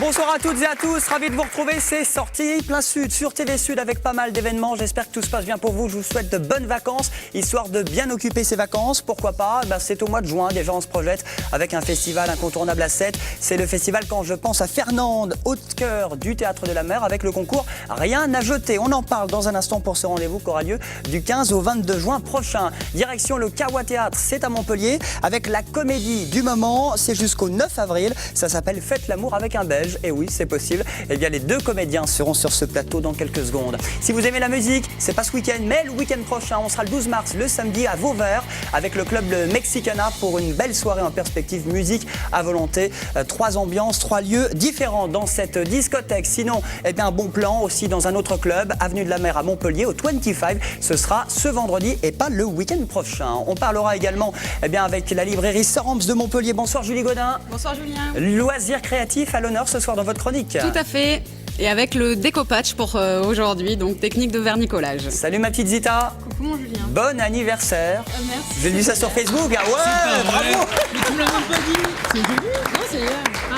Bonsoir à toutes et à tous, ravi de vous retrouver, c'est Sortie plein Sud sur TV Sud avec pas mal d'événements. J'espère que tout se passe bien pour vous, je vous souhaite de bonnes vacances, histoire de bien occuper ces vacances. Pourquoi pas, c'est au mois de juin, déjà on se projette avec un festival incontournable à 7. C'est le festival Quand je pense à Fernande, au cœur du Théâtre de la Mer, avec le concours Rien à jeter. On en parle dans un instant pour ce rendez-vous qui aura lieu du 15 au 22 juin prochain. Direction le Kawa Théâtre, c'est à Montpellier, avec la comédie du moment, c'est jusqu'au 9 avril, ça s'appelle Faites l'amour avec un Belge. Et oui, c'est possible. Eh bien, les deux comédiens seront sur ce plateau dans quelques secondes. Si vous aimez la musique, c'est pas ce week-end, mais le week-end prochain, on sera le 12 mars, le samedi, à Vauvert, avec le club Mexicana pour une belle soirée en perspective musique à volonté. 3 ambiances, 3 lieux différents dans cette discothèque. Sinon, eh bien, un bon plan aussi dans un autre club, Avenue de la Mer à Montpellier, au 25. Ce sera ce vendredi et pas le week-end prochain. On parlera également avec la librairie Sorams de Montpellier. Bonsoir Julie Godin. Bonsoir Julien. Loisirs créatifs à l'honneur ce soir dans votre chronique. Tout à fait. Et avec le découpage pour aujourd'hui, donc technique de vernicolage. Salut ma petite Zita. Coucou mon Julien. Bon anniversaire. Merci. J'ai vu ça sur Facebook. Ah ouais, bravo. Mais tu me l'as même pas dit. C'est joli. Non, c'est hier. Ah.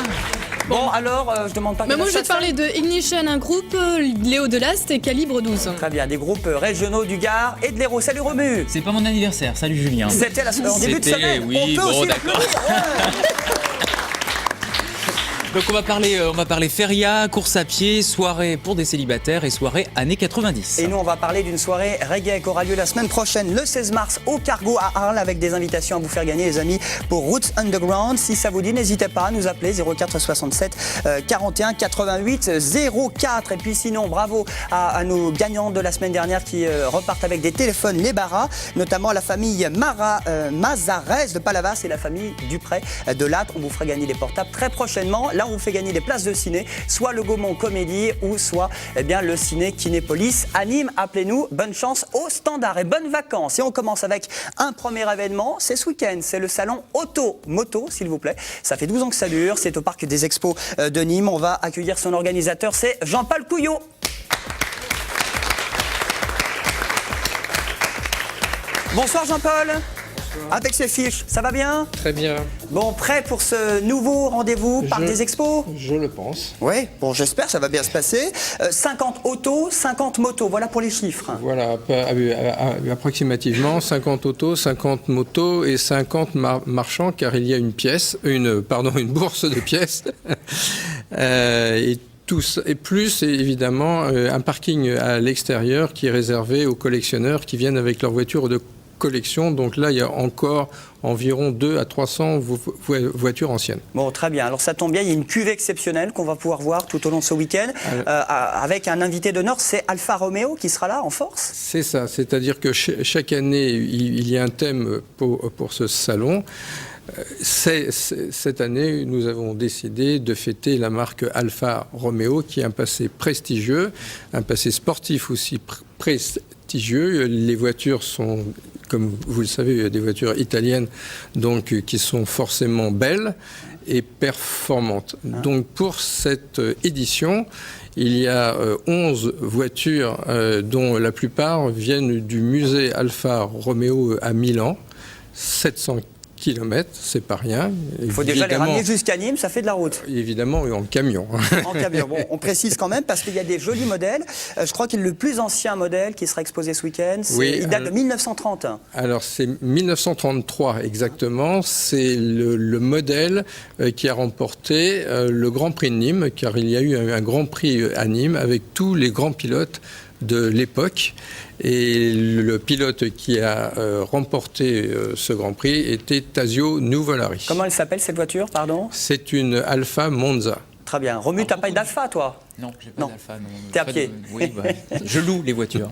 Bon alors, je demande pas. Bah moi je vais te parler de Ignition, un groupe, Léo Delast et Calibre 12. Très bien, des groupes régionaux du Gard et de l'Hérault. Salut Romu. C'est pas mon anniversaire, salut Julien. C'était en début de semaine. Oui, on peut bon aussi d'accord. Donc on va parler feria, course à pied, soirée pour des célibataires et soirée années 90. Et nous on va parler d'une soirée reggae qui aura lieu la semaine prochaine, le 16 mars, au Cargo à Arles, avec des invitations à vous faire gagner les amis pour Roots Underground. Si ça vous dit, n'hésitez pas à nous appeler 04 67 41 88 04. Et puis sinon, bravo à nos gagnants de la semaine dernière qui repartent avec des téléphones Les Barras, notamment la famille Mazarès de Palavas et la famille Dupré de Latte. On vous fera gagner des portables très prochainement. Là, on vous fait gagner des places de ciné, soit le Gaumont Comédie ou soit le ciné Kinépolis à Nîmes. Appelez-nous, bonne chance au standard et bonnes vacances. Et on commence avec un premier événement, c'est ce week-end, c'est le salon Auto-Moto, s'il vous plaît. Ça fait 12 ans que ça dure, c'est au parc des Expos de Nîmes. On va accueillir son organisateur, c'est Jean-Paul Couillot. Bonsoir Jean-Paul. Avec ces fiches, ça va bien? Très bien. Bon, prêt pour ce nouveau rendez-vous Parc des Expos? Je le pense. Oui, bon, j'espère, ça va bien se passer. 50 autos, 50 motos, voilà pour les chiffres. Voilà, approximativement 50 autos, 50 motos et 50 marchands, car il y a une bourse de pièces. Et plus, évidemment, un parking à l'extérieur qui est réservé aux collectionneurs qui viennent avec leur voiture de collection. Donc là, il y a encore environ 200 à 300 voitures anciennes. Bon, très bien. Alors ça tombe bien, il y a une cuvée exceptionnelle qu'on va pouvoir voir tout au long de ce week-end avec un invité d'honneur, c'est Alfa Romeo qui sera là en force. C'est ça, c'est-à-dire que chaque année, il y a un thème pour ce salon. Cette année, nous avons décidé de fêter la marque Alfa Romeo qui a un passé prestigieux, un passé sportif aussi prestigieux. Les voitures sont, comme vous le savez, des voitures italiennes, donc qui sont forcément belles et performantes. Donc pour cette édition, il y a 11 voitures dont la plupart viennent du musée Alfa Romeo à Milan, 700 kilomètres, c'est pas rien. Il faut déjà les ramener jusqu'à Nîmes, ça fait de la route. Évidemment, en camion. En camion. Bon, on précise quand même parce qu'il y a des jolis modèles. Je crois que le plus ancien modèle qui sera exposé ce week-end, il date de 1930. Alors, c'est 1933 exactement. C'est le modèle qui a remporté le Grand Prix de Nîmes, car il y a eu un Grand Prix à Nîmes avec tous les grands pilotes de l'époque. Et le pilote qui a remporté ce Grand Prix était Tazio Nuvolari. Comment elle s'appelle cette voiture, pardon? C'est une Alfa Monza. Très bien. Romu, t'as pas d'Alfa, toi? Non, j'ai pas d'Alfa. T'es à pied. Oui, je loue les voitures.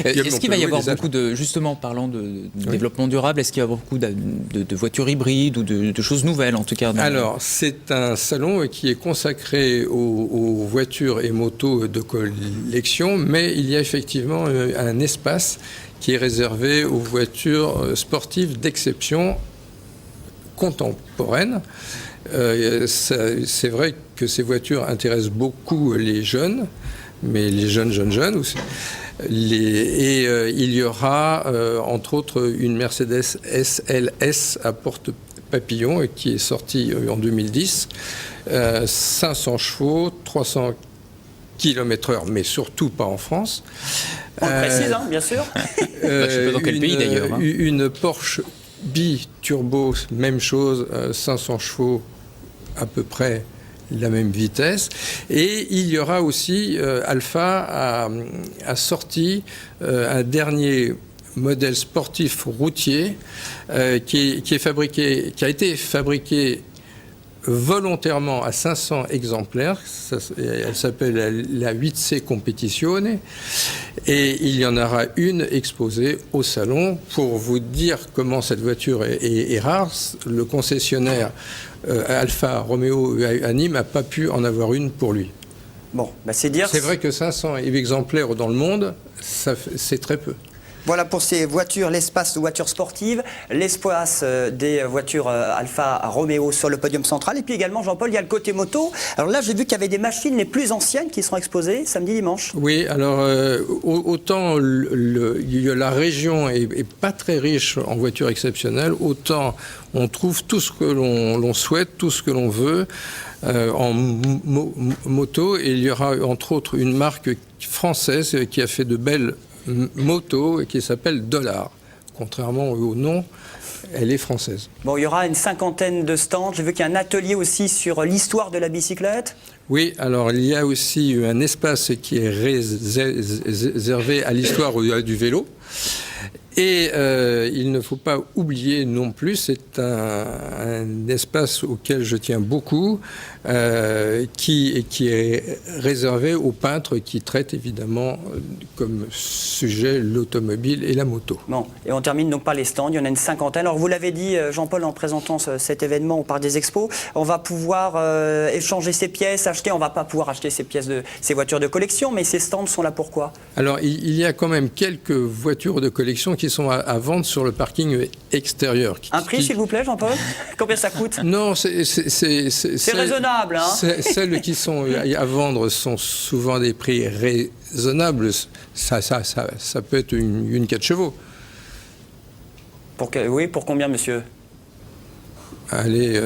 Est-ce qu'il va y avoir beaucoup de, justement, parlant de développement durable, est-ce qu'il va y avoir beaucoup de voitures hybrides ou de choses nouvelles, en tout cas? Alors, c'est un salon qui est consacré aux voitures et motos de collection, mais il y a effectivement un espace qui est réservé aux voitures sportives d'exception contemporaines. C'est vrai que ces voitures intéressent beaucoup les jeunes, mais les jeunes. Il y aura, entre autres, une Mercedes SLS à porte Papillon qui est sorti en 2010. 500 chevaux, 300 km/h, mais surtout pas en France. On le précise, bien sûr. Je ne sais pas dans quel pays d'ailleurs. Une Porsche bi-turbo, même chose, 500 chevaux à peu près la même vitesse. Et il y aura aussi, Alfa a sorti un dernier modèle sportif routier qui a été fabriqué volontairement à 500 exemplaires. Elle s'appelle la 8C Competizione et il y en aura une exposée au salon. Pour vous dire comment cette voiture est rare, le concessionnaire Alfa Romeo à Nîmes n'a pas pu en avoir une pour lui. Bon, c'est dire. C'est vrai que 500 exemplaires dans le monde, c'est très peu. Voilà pour ces voitures, l'espace de voitures sportives, l'espace des voitures Alfa Romeo sur le podium central. Et puis également, Jean-Paul, il y a le côté moto. Alors là, j'ai vu qu'il y avait des machines les plus anciennes qui seront exposées samedi, dimanche. Oui, alors autant la région est pas très riche en voitures exceptionnelles, autant on trouve tout ce que l'on souhaite, tout ce que l'on veut. En moto, et il y aura entre autres une marque française qui a fait de belles motos et qui s'appelle Dollar. Contrairement au nom, elle est française. Bon, il y aura une 50aine de stands. J'ai vu qu'il y a un atelier aussi sur l'histoire de la bicyclette. Oui, alors il y a aussi un espace qui est réservé à l'histoire du vélo. Et il ne faut pas oublier non plus, c'est un espace auquel je tiens beaucoup, qui est réservé aux peintres qui traitent évidemment comme sujet l'automobile et la moto. Bon, et on termine donc par les stands, il y en a une 50aine. Alors vous l'avez dit, Jean-Paul, en présentant cet événement au Parc des Expos, on va pouvoir échanger ces pièces, acheter, on ne va pas pouvoir acheter ces voitures de collection, mais ces stands sont là pour quoi? Alors il y a quand même quelques voitures de collection qui sont à vendre sur le parking extérieur. Un prix, s'il vous plaît, Jean-Paul? Combien ça coûte? Non, c'est raisonnable, hein? Celles qui sont à vendre sont souvent des prix raisonnables. Ça peut être une 4 chevaux. Oui, pour combien, monsieur? Allez,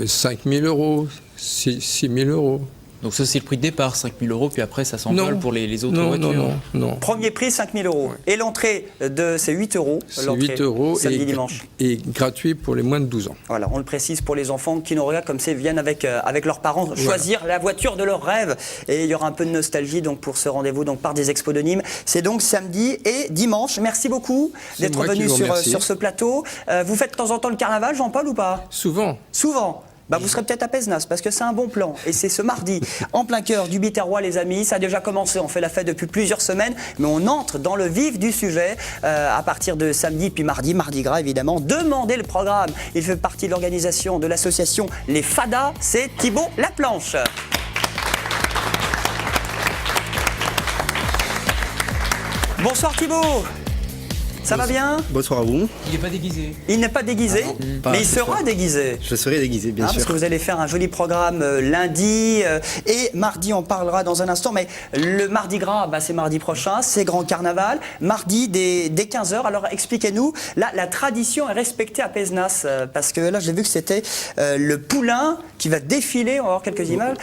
5 000 euros, 6 000 euros. Donc ça, c'est le prix de départ, 5 000 euros, puis après, ça s'envole pour les autres voitures. Non. Premier prix, 5 000 euros. Ouais. Et l'entrée, c'est 8 euros. C'est 8 euros samedi, dimanche. Et gratuit pour les moins de 12 ans. Voilà, on le précise pour les enfants qui nous regardent comme ça, viennent avec leurs parents choisir la voiture de leur rêve. Et il y aura un peu de nostalgie donc, pour ce rendez-vous donc, Parc des Expos de Nîmes. C'est donc samedi et dimanche. Merci beaucoup d'être venu sur ce plateau. Vous faites de temps en temps le carnaval, Jean-Paul, ou pas? Souvent. Vous serez peut-être à Pézenas parce que c'est un bon plan. Et c'est ce mardi, en plein cœur du Biterrois, les amis. Ça a déjà commencé, on fait la fête depuis plusieurs semaines, mais on entre dans le vif du sujet à partir de samedi, puis mardi gras évidemment. Demandez le programme. Il fait partie de l'organisation de l'association Les Fadas. C'est Thibaut Laplanche. Bonsoir Thibaut. Ça va bien? Bonsoir à vous. Il n'est pas déguisé. Il n'est pas déguisé, mais il sera déguisé. Je serai déguisé, bien sûr. Parce que vous allez faire un joli programme lundi et mardi, on parlera dans un instant. Mais le mardi gras, c'est mardi prochain, c'est grand carnaval. Mardi dès 15h. Alors expliquez-nous, là, la tradition est respectée à Pézenas. Parce que là, j'ai vu que c'était le poulain qui va défiler, on va voir quelques images,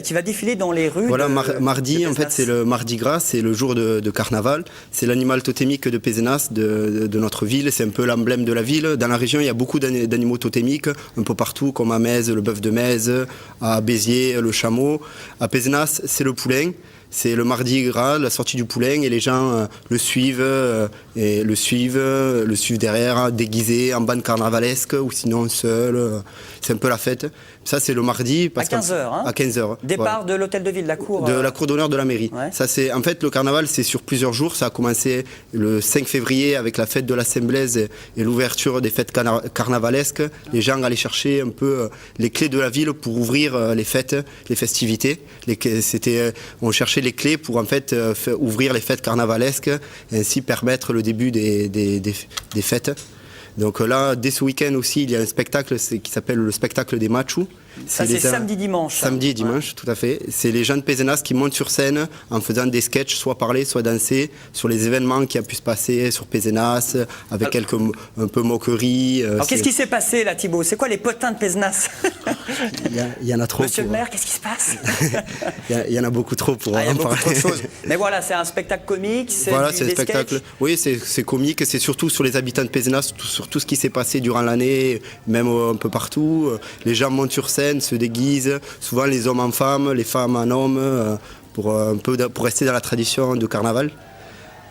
qui va défiler dans les rues. Voilà, mardi, en fait, c'est le mardi gras, c'est le jour de carnaval. C'est l'animal totémique de Pézenas, de notre ville, c'est un peu l'emblème de la ville. Dans la région, il y a beaucoup d'animaux totémiques, un peu partout, comme à Metz, le bœuf de Metz, à Béziers, le chameau. À Pézenas, c'est le poulain. C'est le mardi gras, la sortie du poulain, et les gens le suivent derrière, déguisé en bande carnavalesque, ou sinon seul. C'est un peu la fête. Ça, c'est le mardi. À 15h. À 15h. Départ de l'hôtel de ville, de la cour. De la cour d'honneur de la mairie. Ouais. Ça, en fait, le carnaval, c'est sur plusieurs jours. Ça a commencé le 5 février avec la fête de l'Assemblée et l'ouverture des fêtes carnavalesques. Les gens allaient chercher un peu les clés de la ville pour ouvrir les fêtes, les festivités. On cherchait les clés pour en fait ouvrir les fêtes carnavalesques et ainsi permettre le début des fêtes. Donc là, dès ce week-end aussi, il y a un spectacle qui s'appelle le spectacle des Machous, Ça, c'est samedi, dimanche. Samedi et dimanche, tout à fait. C'est les gens de Pézenas qui montent sur scène en faisant des sketchs, soit parler, soit danser, sur les événements qui a pu se passer sur Pézenas, avec quelques un peu moqueries. Alors, qu'est-ce qui s'est passé, là, Thibaut? C'est quoi les potins de Pézenas? Il y en a trop. Monsieur le maire, qu'est-ce qui se passe? Il y en a beaucoup trop pour il y a en beaucoup parler. trop de choses. Mais voilà, c'est un spectacle comique, c'est Voilà, des c'est un spectacle. sketchs. Oui, c'est comique, c'est surtout sur les habitants de Pézenas, sur tout ce qui s'est passé durant l'année, même un peu partout. Les gens montent sur scène, se déguisent, souvent les hommes en femmes, les femmes en hommes, pour rester dans la tradition de carnaval.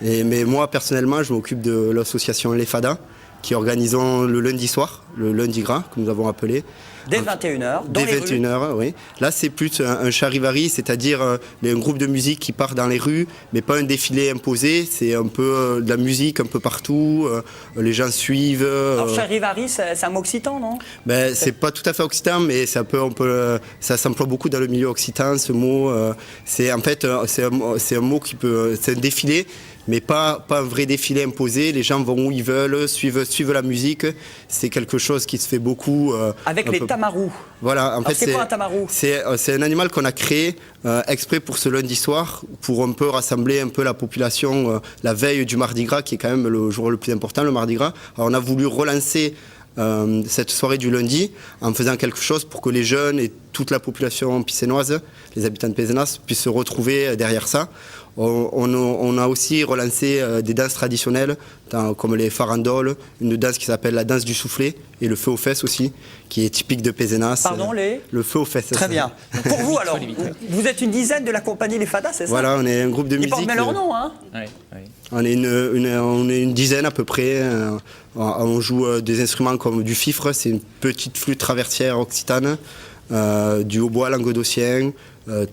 Mais moi, personnellement, je m'occupe de l'association Les Fadas, qui organisons le lundi soir, le lundi gras, que nous avons appelé. Dès 21h, dans Dès les 21h, oui. Là, c'est plus un charivari, c'est-à-dire un groupe de musique qui part dans les rues, mais pas un défilé imposé. C'est un peu de la musique un peu partout. Les gens suivent. Alors, charivari, c'est un mot occitan, non? Ben, c'est pas tout à fait occitan, mais ça s'emploie beaucoup dans le milieu occitan, ce mot. C'est en fait, c'est un mot qui peut. C'est un défilé, mais pas un vrai défilé imposé. Les gens vont où ils veulent, suivent la musique. C'est quelque chose qui se fait beaucoup. Avec les tamarous. Voilà, en fait, c'est quoi un tamarou? C'est un animal qu'on a créé exprès pour ce lundi soir, pour un peu rassembler un peu la population la veille du Mardi Gras, qui est quand même le jour le plus important, le Mardi Gras. Alors, on a voulu relancer cette soirée du lundi en faisant quelque chose pour que les jeunes et toute la population piscénoise, les habitants de Pézenas, puissent se retrouver derrière ça. On a aussi relancé des danses traditionnelles, comme les farandoles, une danse qui s'appelle la danse du soufflet, et le feu aux fesses aussi, qui est typique de Pézenas. Pardon, le feu aux fesses. Très bien. Donc pour vous, alors, vous êtes une dizaine de la compagnie Les Fadas, c'est ça? Voilà, on est un groupe de musique. Ils portent bien leur nom, hein? Oui. On est une dizaine à peu près. On joue des instruments comme du fifre, c'est une petite flûte traversière occitane, du hautbois languedocien,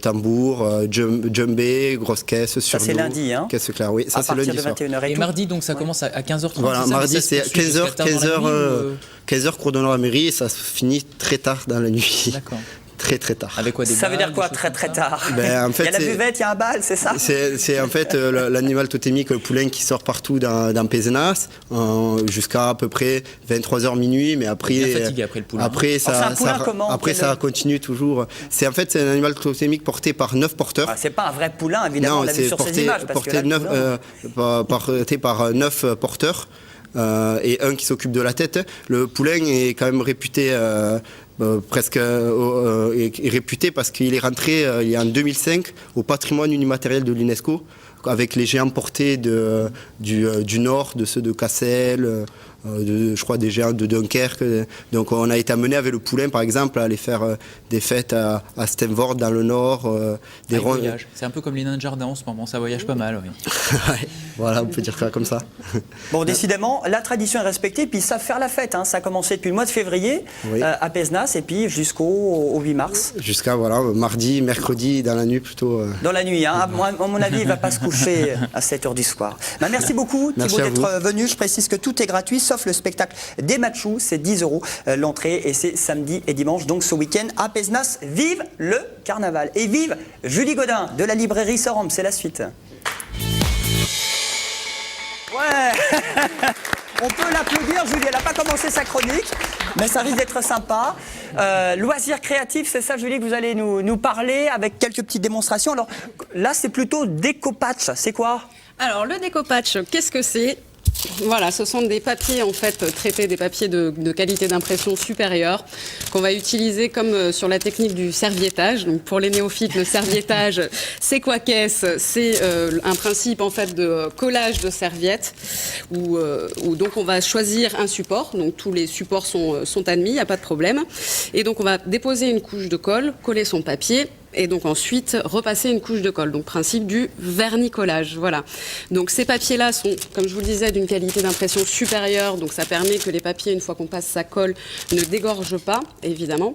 tambour, djembé, grosse caisse, surdo. Ça c'est lundi, hein? Caisse claire, oui. Ça à c'est lundi partir de 21h soir. et Et tout. mardi, donc ça commence à 15h30. Voilà, mardi c'est 15h, ou... 15h cours d'honneur à mairie et ça se finit très tard dans la nuit. D'accord. Très très tard. Avec quoi, des Ça veut balles, dire quoi, des choses très comme très ça tard? Ben, en fait, il y a la buvette, il y a un bal, c'est ça? C'est en fait l'animal totémique, le poulain qui sort partout dans Pézenas, jusqu'à à peu près 23h minuit, mais après... Il est bien fatigué après le poulain. Après, c'est un poulain comment? Après ça continue toujours. C'est en fait un animal totémique porté par 9 porteurs. Ah, c'est pas un vrai poulain, évidemment, on l'a vu sur ces images. Parce que là, porté par 9 porteurs. Et un qui s'occupe de la tête. Le poulain est quand même réputé est réputé parce qu'il est rentré il y a en 2005 au patrimoine immatériel de l'UNESCO avec les géants portés du Nord, de ceux de Cassel, je crois des géants de Dunkerque. Donc on a été amené avec le poulain par exemple à aller faire des fêtes à Stenvord dans le Nord. C'est un peu comme les nains de jardin en ce moment, ça voyage pas mal. Oui. Ouais, voilà, on peut dire ça comme ça. Bon, décidément, la tradition est respectée, puis ils savent faire la fête. Hein. Ça a commencé depuis le mois de février à Pézenas et puis jusqu'au 8 mars. Jusqu'à voilà, mardi, mercredi, dans la nuit plutôt. Dans la nuit, hein. À mon avis, il ne va pas se coucher à 7h du soir. Bah, merci beaucoup Thibaut d'être venu. Je précise que tout est gratuit, sauf le spectacle des Matchous. C'est 10 € l'entrée et c'est samedi et dimanche, donc ce week-end à Pézenas. Vive le carnaval et vive Julie Godin de la librairie Sorum. C'est la suite. Ouais. On peut l'applaudir, Julie. Elle n'a pas commencé sa chronique, mais ça risque d'être sympa. Loisirs créatifs, c'est ça, Julie, que vous allez nous parler avec quelques petites démonstrations. Alors là, c'est plutôt décopatch. C'est quoi? Alors, le décopatch, qu'est-ce que c'est? Voilà, ce sont des papiers en fait traités, des papiers de qualité d'impression supérieure qu'on va utiliser comme sur la technique du serviettage. Donc pour les néophytes, le serviettage, c'est quoi qu'est-ce? C'est un principe en fait de collage de serviettes où donc on va choisir un support. Donc tous les supports sont admis, il n'y a pas de problème. Et donc on va déposer une couche de colle, coller son papier. Et donc ensuite repasser une couche de colle. Donc principe du vernis-collage. Voilà. Donc ces papiers-là sont, comme je vous le disais, d'une qualité d'impression supérieure. Donc ça permet que les papiers, une fois qu'on passe sa colle, ne dégorgent pas, évidemment.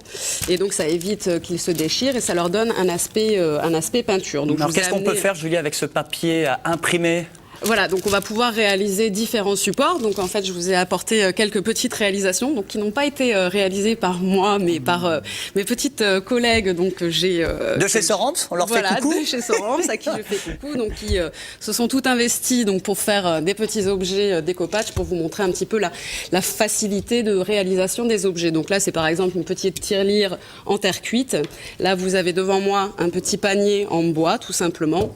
Et donc ça évite qu'ils se déchirent et ça leur donne un aspect peinture. Donc alors qu'est-ce qu'on peut faire, Julie, avec ce papier imprimé? Voilà, donc on va pouvoir réaliser différents supports. Donc en fait, je vous ai apporté quelques petites réalisations, donc qui n'ont pas été réalisées par moi, mais par mes petites collègues. Donc j'ai de chez Sorens, on leur fait coucou. Voilà, de chez Sorens, à qui je fais coucou, donc qui se sont toutes investis donc pour faire des petits objets découpage pour vous montrer un petit peu la facilité de réalisation des objets. Donc là, c'est par exemple une petite tirelire en terre cuite. Là, vous avez devant moi un petit panier en bois, tout simplement.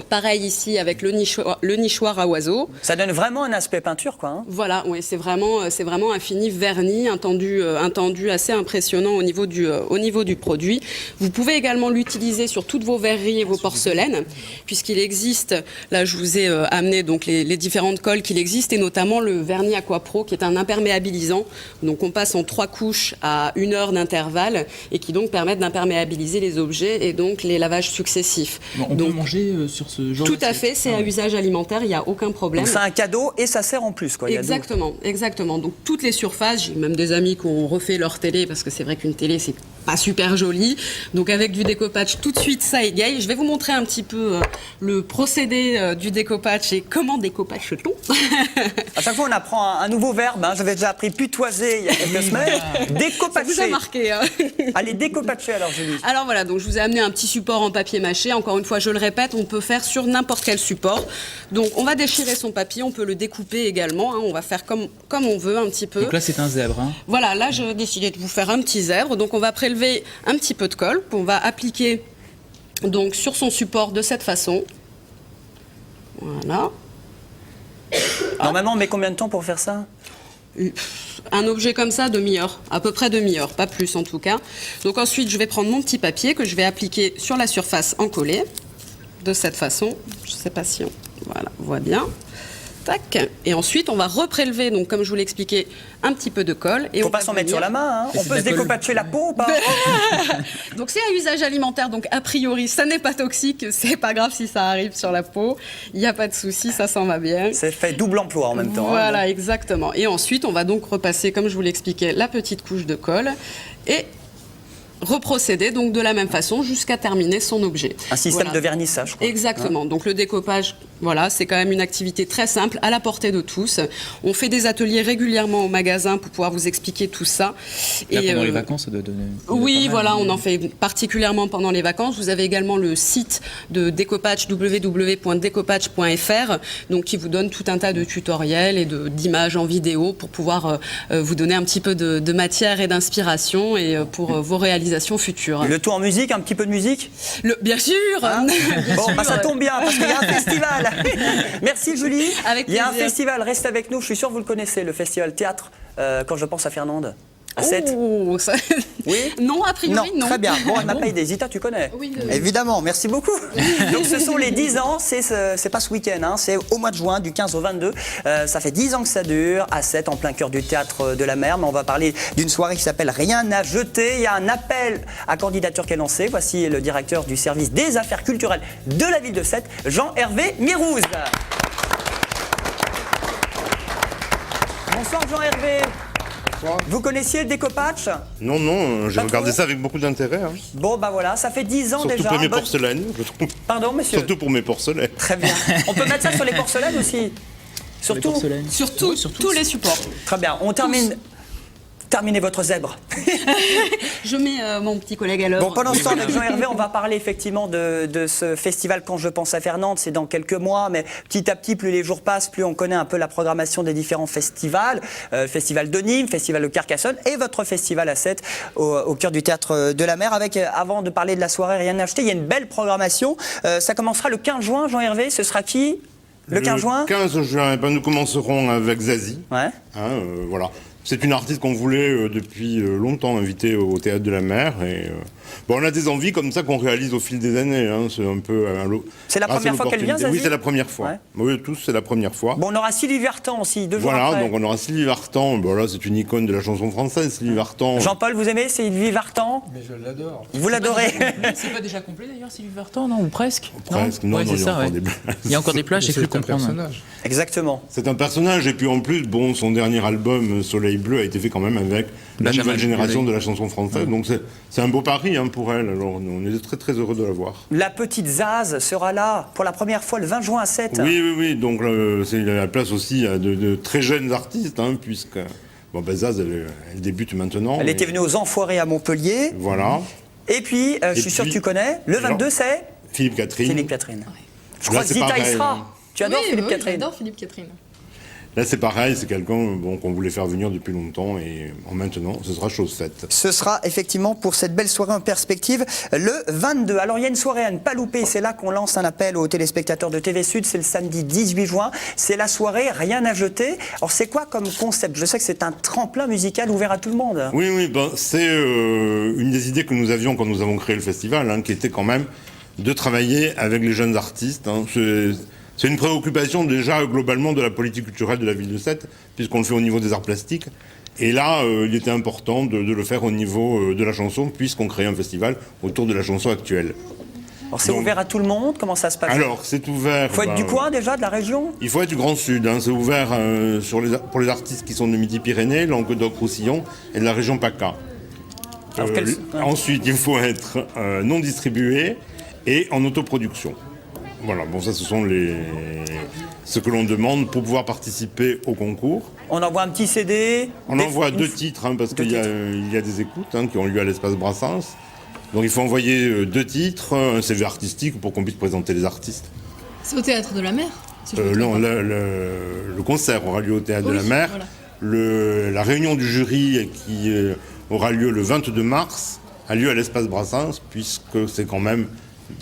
Pareil ici avec le nichoir à oiseaux. Ça donne vraiment un aspect peinture, quoi. Hein. Voilà, oui, c'est vraiment un fini verni, un tendu assez impressionnant au niveau du produit. Vous pouvez également l'utiliser sur toutes vos verreries et vos porcelaines, puisqu'il existe, là je vous ai amené donc les différentes colles qu'il existe, et notamment le vernis Aquapro, qui est un imperméabilisant. Donc on passe en 3 couches à 1 heure d'intervalle, et qui donc permettent d'imperméabiliser les objets et donc les lavages successifs. On peut manger sur ce genre Tout à fait, c'est à usage alimentaire, il n'y a aucun problème. Donc c'est un cadeau et ça sert en plus, quoi. Exactement. Donc toutes les surfaces, j'ai même des amis qui ont refait leur télé, parce que c'est vrai qu'une télé, c'est pas super joli. Donc avec du découpage, tout de suite, ça égaye. Je vais vous montrer un petit peu le procédé du découpage et comment découpage-t-on. À chaque fois, on apprend un nouveau verbe. Hein. J'avais déjà appris putoiser il y a quelques semaines. Décopacher. Ça vous a marqué. Hein. Allez, décopacher alors, Julie. Alors voilà, donc je vous ai amené un petit support en papier mâché. Encore une fois, je le répète, on peut faire sur n'importe quel support. Donc on va déchirer son papier, on peut le découper également. Hein. On va faire comme on veut un petit peu. Donc là, c'est un zèbre. Hein. Voilà, là, j'ai décidé de vous faire un petit zèbre. Donc on va prélever un petit peu de colle qu'on va appliquer donc sur son support de cette façon. Voilà. Normalement, on met combien de temps pour faire ça ? Un objet comme ça, demi-heure, à peu près demi-heure, pas plus en tout cas. Donc ensuite, je vais prendre mon petit papier que je vais appliquer sur la surface en collé, de cette façon. Je ne sais pas si on voit bien. Tac. Et ensuite, on va reprélever, donc comme je vous l'expliquais, un petit peu de colle. Il ne faut pas s'en mettre sur la main. Hein. On peut se décopacher la peau ou pas? Donc c'est à usage alimentaire, donc a priori, ça n'est pas toxique. C'est pas grave si ça arrive sur la peau. Il n'y a pas de souci, ça s'en va bien. C'est fait double emploi en même temps. Voilà, hein, exactement. Et ensuite, on va donc repasser, comme je vous l'expliquais, la petite couche de colle et reprocéder donc de la même façon jusqu'à terminer son objet. Un système de vernissage, quoi. Exactement. Hein. Donc le découpage, voilà, c'est quand même une activité très simple, à la portée de tous. On fait des ateliers régulièrement au magasin pour pouvoir vous expliquer tout ça. Là, pendant les vacances, ça doit donner... Oui, voilà, on en fait particulièrement pendant les vacances. Vous avez également le site de découpage, www.découpage.fr, donc qui vous donne tout un tas de tutoriels et d'images en vidéo pour pouvoir vous donner un petit peu de matière et d'inspiration et pour vos réalisations futures. Le tout en musique, un petit peu de musique? Bien sûr. Hein bien bon, sûr. Bah, ça tombe bien parce qu'il y a un festival. Merci Julie. Avec il y a un plaisir. festival, reste avec nous. Je suis sûr que vous le connaissez, le festival théâtre. Quand je pense à Fernande. À 7. Oh, ça... Oui. Non, a priori, non. Très bien. Bon, elle m'a pas aidé. Zita, tu connais? Oui. Évidemment, merci beaucoup. Donc, ce sont les 10 ans. C'est pas ce week-end, hein, c'est au mois de juin, du 15 au 22. Ça fait 10 ans que ça dure, à 7, en plein cœur du théâtre de la Mer. Mais on va parler d'une soirée qui s'appelle Rien à jeter. Il y a un appel à candidature qui est lancé. Voici le directeur du service des affaires culturelles de la ville de Sète, Jean-Hervé Mirouz. Bonsoir Jean-Hervé. Vous connaissiez le découpage? Non, j'ai Pas regardé trop ça avec beaucoup d'intérêt. Hein. Bon, bah voilà, ça fait 10 ans Surtout déjà. pour mes porcelaines, je trouve. Pardon, monsieur? Surtout pour mes porcelaines. Très bien. On peut mettre ça sur les porcelaines aussi? Surtout? Surtout, tous les supports. Très bien. On termine. Terminez votre zèbre. Je mets mon petit collègue à l'œuvre. Bon, pendant ce temps, avec Jean-Hervé, on va parler effectivement de ce festival Quand je pense à Fernande. C'est dans quelques mois, mais petit à petit, plus les jours passent, plus on connaît un peu la programmation des différents festivals. Festival de Nîmes, Festival de Carcassonne et votre festival à Sète, au cœur du théâtre de la Mer. Avec, avant de parler de la soirée Rien à acheter, il y a une belle programmation. Ça commencera le 15 juin, Jean-Hervé. Ce sera qui? Le 15 juin 15 juin, nous commencerons avec Zazie. Ouais. Voilà. C'est une artiste qu'on voulait depuis longtemps inviter au Théâtre de la Mer. Et, on a des envies comme ça qu'on réalise au fil des années. Hein. C'est un peu... c'est la première fois qu'elle vient, Zazie? Oui, c'est la première fois. Ouais. Oui, tous, c'est la première fois. Bon, on aura Sylvie Vartan aussi, 2 jours voilà, après. donc on aura Sylvie Vartan. Bon, là, c'est une icône de la chanson française, Sylvie Vartan. Jean-Paul, vous aimez Sylvie Vartan? Mais je l'adore. Vous l'adorez? C'est pas déjà complet d'ailleurs, Sylvie Vartan, non? Ou presque? Presque, non, Ouais, il y a encore des places. places. Il y a encore des places, j'ai cru C'est un comprendre. personnage. Exactement. C'est un personnage, et puis en plus, son dernier album, Soleil Soleil Bleu a été fait quand même avec la nouvelle génération de la chanson française. Donc c'est un beau pari pour elle. Alors on est très très heureux de la voir. La petite Zaz sera là pour la première fois le 20 juin à 7. Oui. Donc c'est la place aussi à de très jeunes artistes, puisque Zaz, elle débute maintenant. Elle était venue aux Enfoirés à Montpellier. Voilà. Et puis, je suis sûr que tu connais, le 22 c'est Philippe Catherine. Je crois que Zita y sera. Tu adores Philippe Catherine. J'adore Philippe Catherine. Là, c'est pareil, c'est quelqu'un qu'on voulait faire venir depuis longtemps et maintenant, ce sera chose faite. Ce sera effectivement pour cette belle soirée en perspective le 22. Alors, il y a une soirée à ne pas louper. C'est là qu'on lance un appel aux téléspectateurs de TV Sud. C'est le samedi 18 juin. C'est la soirée Rien à jeter. Alors, c'est quoi comme concept? Je sais que c'est un tremplin musical ouvert à tout le monde. Oui, c'est une des idées que nous avions quand nous avons créé le festival, qui était quand même de travailler avec les jeunes artistes. C'est une préoccupation déjà globalement de la politique culturelle de la ville de Sète, puisqu'on le fait au niveau des arts plastiques. Et là, il était important de le faire au niveau de la chanson, puisqu'on crée un festival autour de la chanson actuelle. Alors c'est ouvert à tout le monde? Comment ça se passe? Alors c'est ouvert... Il faut être du coin déjà, de la région? Il faut être du Grand Sud. C'est ouvert pour les artistes qui sont de Midi-Pyrénées, Languedoc-Roussillon et de la région PACA. Ensuite, il faut être non distribué et en autoproduction. Voilà, ça ce sont ce que l'on demande pour pouvoir participer au concours. On envoie un petit CD. On envoie 2 titres, parce qu'il y a des écoutes qui ont lieu à l'espace Brassens. Donc il faut envoyer 2 titres, un CV artistique pour qu'on puisse présenter les artistes. C'est au Théâtre de la Mer non, le concert aura lieu au Théâtre de la Mer. Voilà. La réunion du jury qui aura lieu le 22 mars a lieu à l'espace Brassens, puisque c'est quand même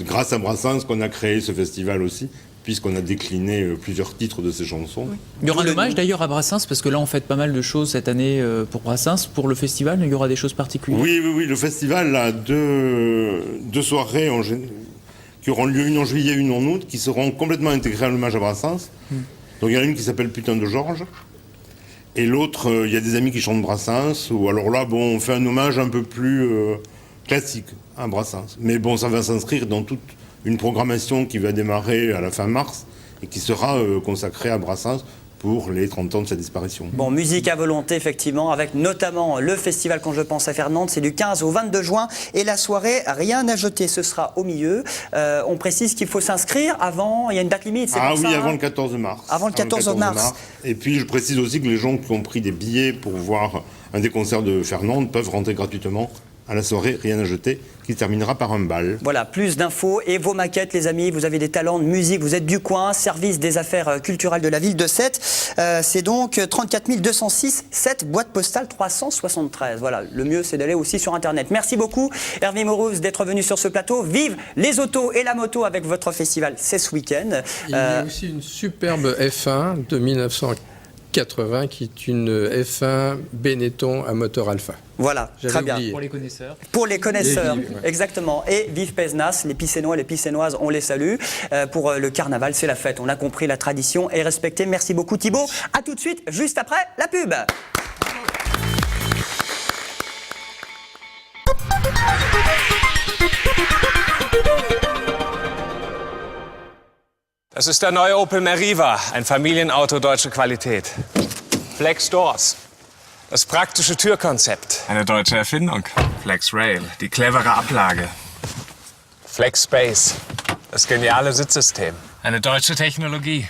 grâce à Brassens qu'on a créé ce festival aussi, puisqu'on a décliné plusieurs titres de ses chansons. Oui. Il y aura un hommage d'ailleurs à Brassens, parce que là on fait pas mal de choses cette année pour Brassens. Pour le festival, il y aura des choses particulières? Oui, le festival a deux soirées qui auront lieu, une en juillet et une en août, qui seront complètement intégrées à l'hommage à Brassens. Donc il y en a une qui s'appelle Putain de Georges, et l'autre, il y a des amis qui chantent Brassens, ou alors là, on fait un hommage un peu plus classique à Brassens. Mais ça va s'inscrire dans toute une programmation qui va démarrer à la fin mars et qui sera consacrée à Brassens pour les 30 ans de sa disparition. Musique à volonté, effectivement, avec notamment le festival Quand je pense à faire Nantes, c'est du 15 au 22 juin, et la soirée Rien à jeter, ce sera au milieu. On précise qu'il faut s'inscrire avant, il y a une date limite, c'est pour ça, avant le 14 mars. Avant le 14 mars. Et puis je précise aussi que les gens qui ont pris des billets pour voir un des concerts de Fernande peuvent rentrer gratuitement à la soirée Rien à jeter, qui terminera par un bal. Voilà, plus d'infos et vos maquettes, les amis. Vous avez des talents de musique, vous êtes du coin, service des affaires culturelles de la ville de Sète. C'est donc 34 206, 7, boîte postale 373. Voilà, le mieux c'est d'aller aussi sur Internet. Merci beaucoup Hervé Morouz d'être venu sur ce plateau. Vive les autos et la moto avec votre festival, c'est ce week-end. Il y a aussi une superbe F1 de 1980 qui est une F1 Benetton à moteur Alpha. Voilà, très bien. Pour les connaisseurs. Pour les connaisseurs, exactement. Et vive Pézenas, les Picénois et les Picénoises, on les salue. Pour le carnaval, c'est la fête. On a compris, la tradition est respectée. Merci beaucoup Thibaut. À tout de suite, juste après la pub. Das ist der neue Opel Meriva, ein Familienauto deutsche Qualität. Flex Doors, das praktische Türkonzept. Eine deutsche Erfindung. Flex Rail, die clevere Ablage. Flex Space, das geniale Sitzsystem. Eine deutsche Technologie.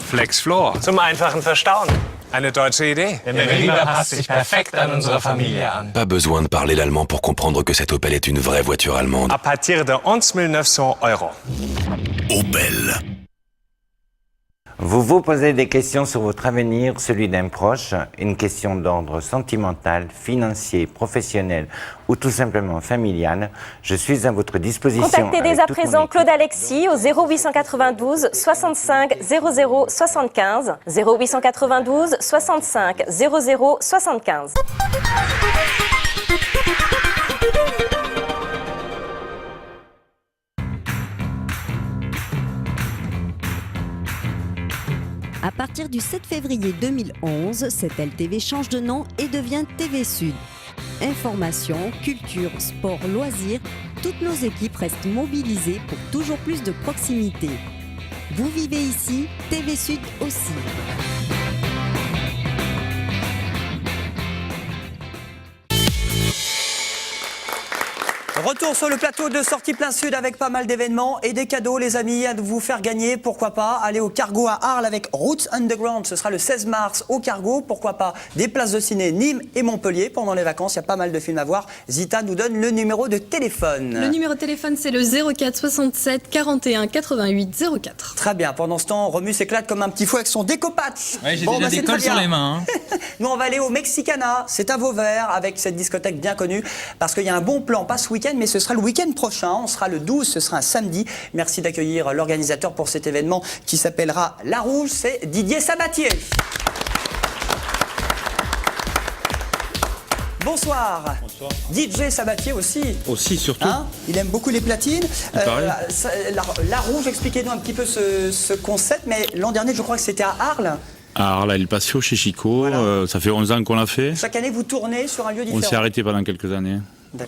Flex Floor, zum einfachen Verstauen. Eine deutsche Idee. Der Meriva passt sich perfekt an unsere Familie an. Pas besoin de parler l'allemand pour comprendre que cette Opel est une vraie voiture allemande. À partir de 11 900 €. Opel. Vous vous posez des questions sur votre avenir, celui d'un proche, une question d'ordre sentimental, financier, professionnel ou tout simplement familial. Je suis à votre disposition. Contactez dès à présent Claude Alexis au 0892 65 00 75 0892 65 00 75. À partir du 7 février 2011, cette LTV change de nom et devient TV Sud. Information, culture, sport, loisirs, toutes nos équipes restent mobilisées pour toujours plus de proximité. Vous vivez ici, TV Sud aussi. Retour sur le plateau de Sortie Plein Sud avec pas mal d'événements et des cadeaux, les amis, à vous faire gagner. Pourquoi pas aller au Cargo à Arles avec Roots Underground. Ce sera le 16 mars au Cargo. Pourquoi pas des places de ciné Nîmes et Montpellier pendant les vacances. Il y a pas mal de films à voir. Zita nous donne le numéro de téléphone. Le numéro de téléphone, c'est le 04 67 41 88 04. Très bien. Pendant ce temps, Romu s'éclate comme un petit fou avec son déco-patch. Ouais, j'ai déjà des cols sur les mains. Hein. Nous, on va aller au Mexicana. C'est à Vauvert avec cette discothèque bien connue parce qu'il y a un bon plan, pas ce week-end, mais ce sera le week-end prochain. On sera le 12, ce sera un samedi. Merci d'accueillir l'organisateur pour cet événement qui s'appellera La Rouge. C'est Didier Sabatier. Bonsoir. Bonsoir. DJ Sabatier aussi. Aussi, surtout. Hein, il aime beaucoup les platines. La Rouge, expliquez-nous un petit peu ce concept. Mais l'an dernier, je crois que c'était à Arles. À Arles, El Patio, chez Chico. Voilà. Ça fait 11 ans qu'on l'a fait. Chaque année, vous tournez sur un lieu différent. On s'est arrêté pendant quelques années.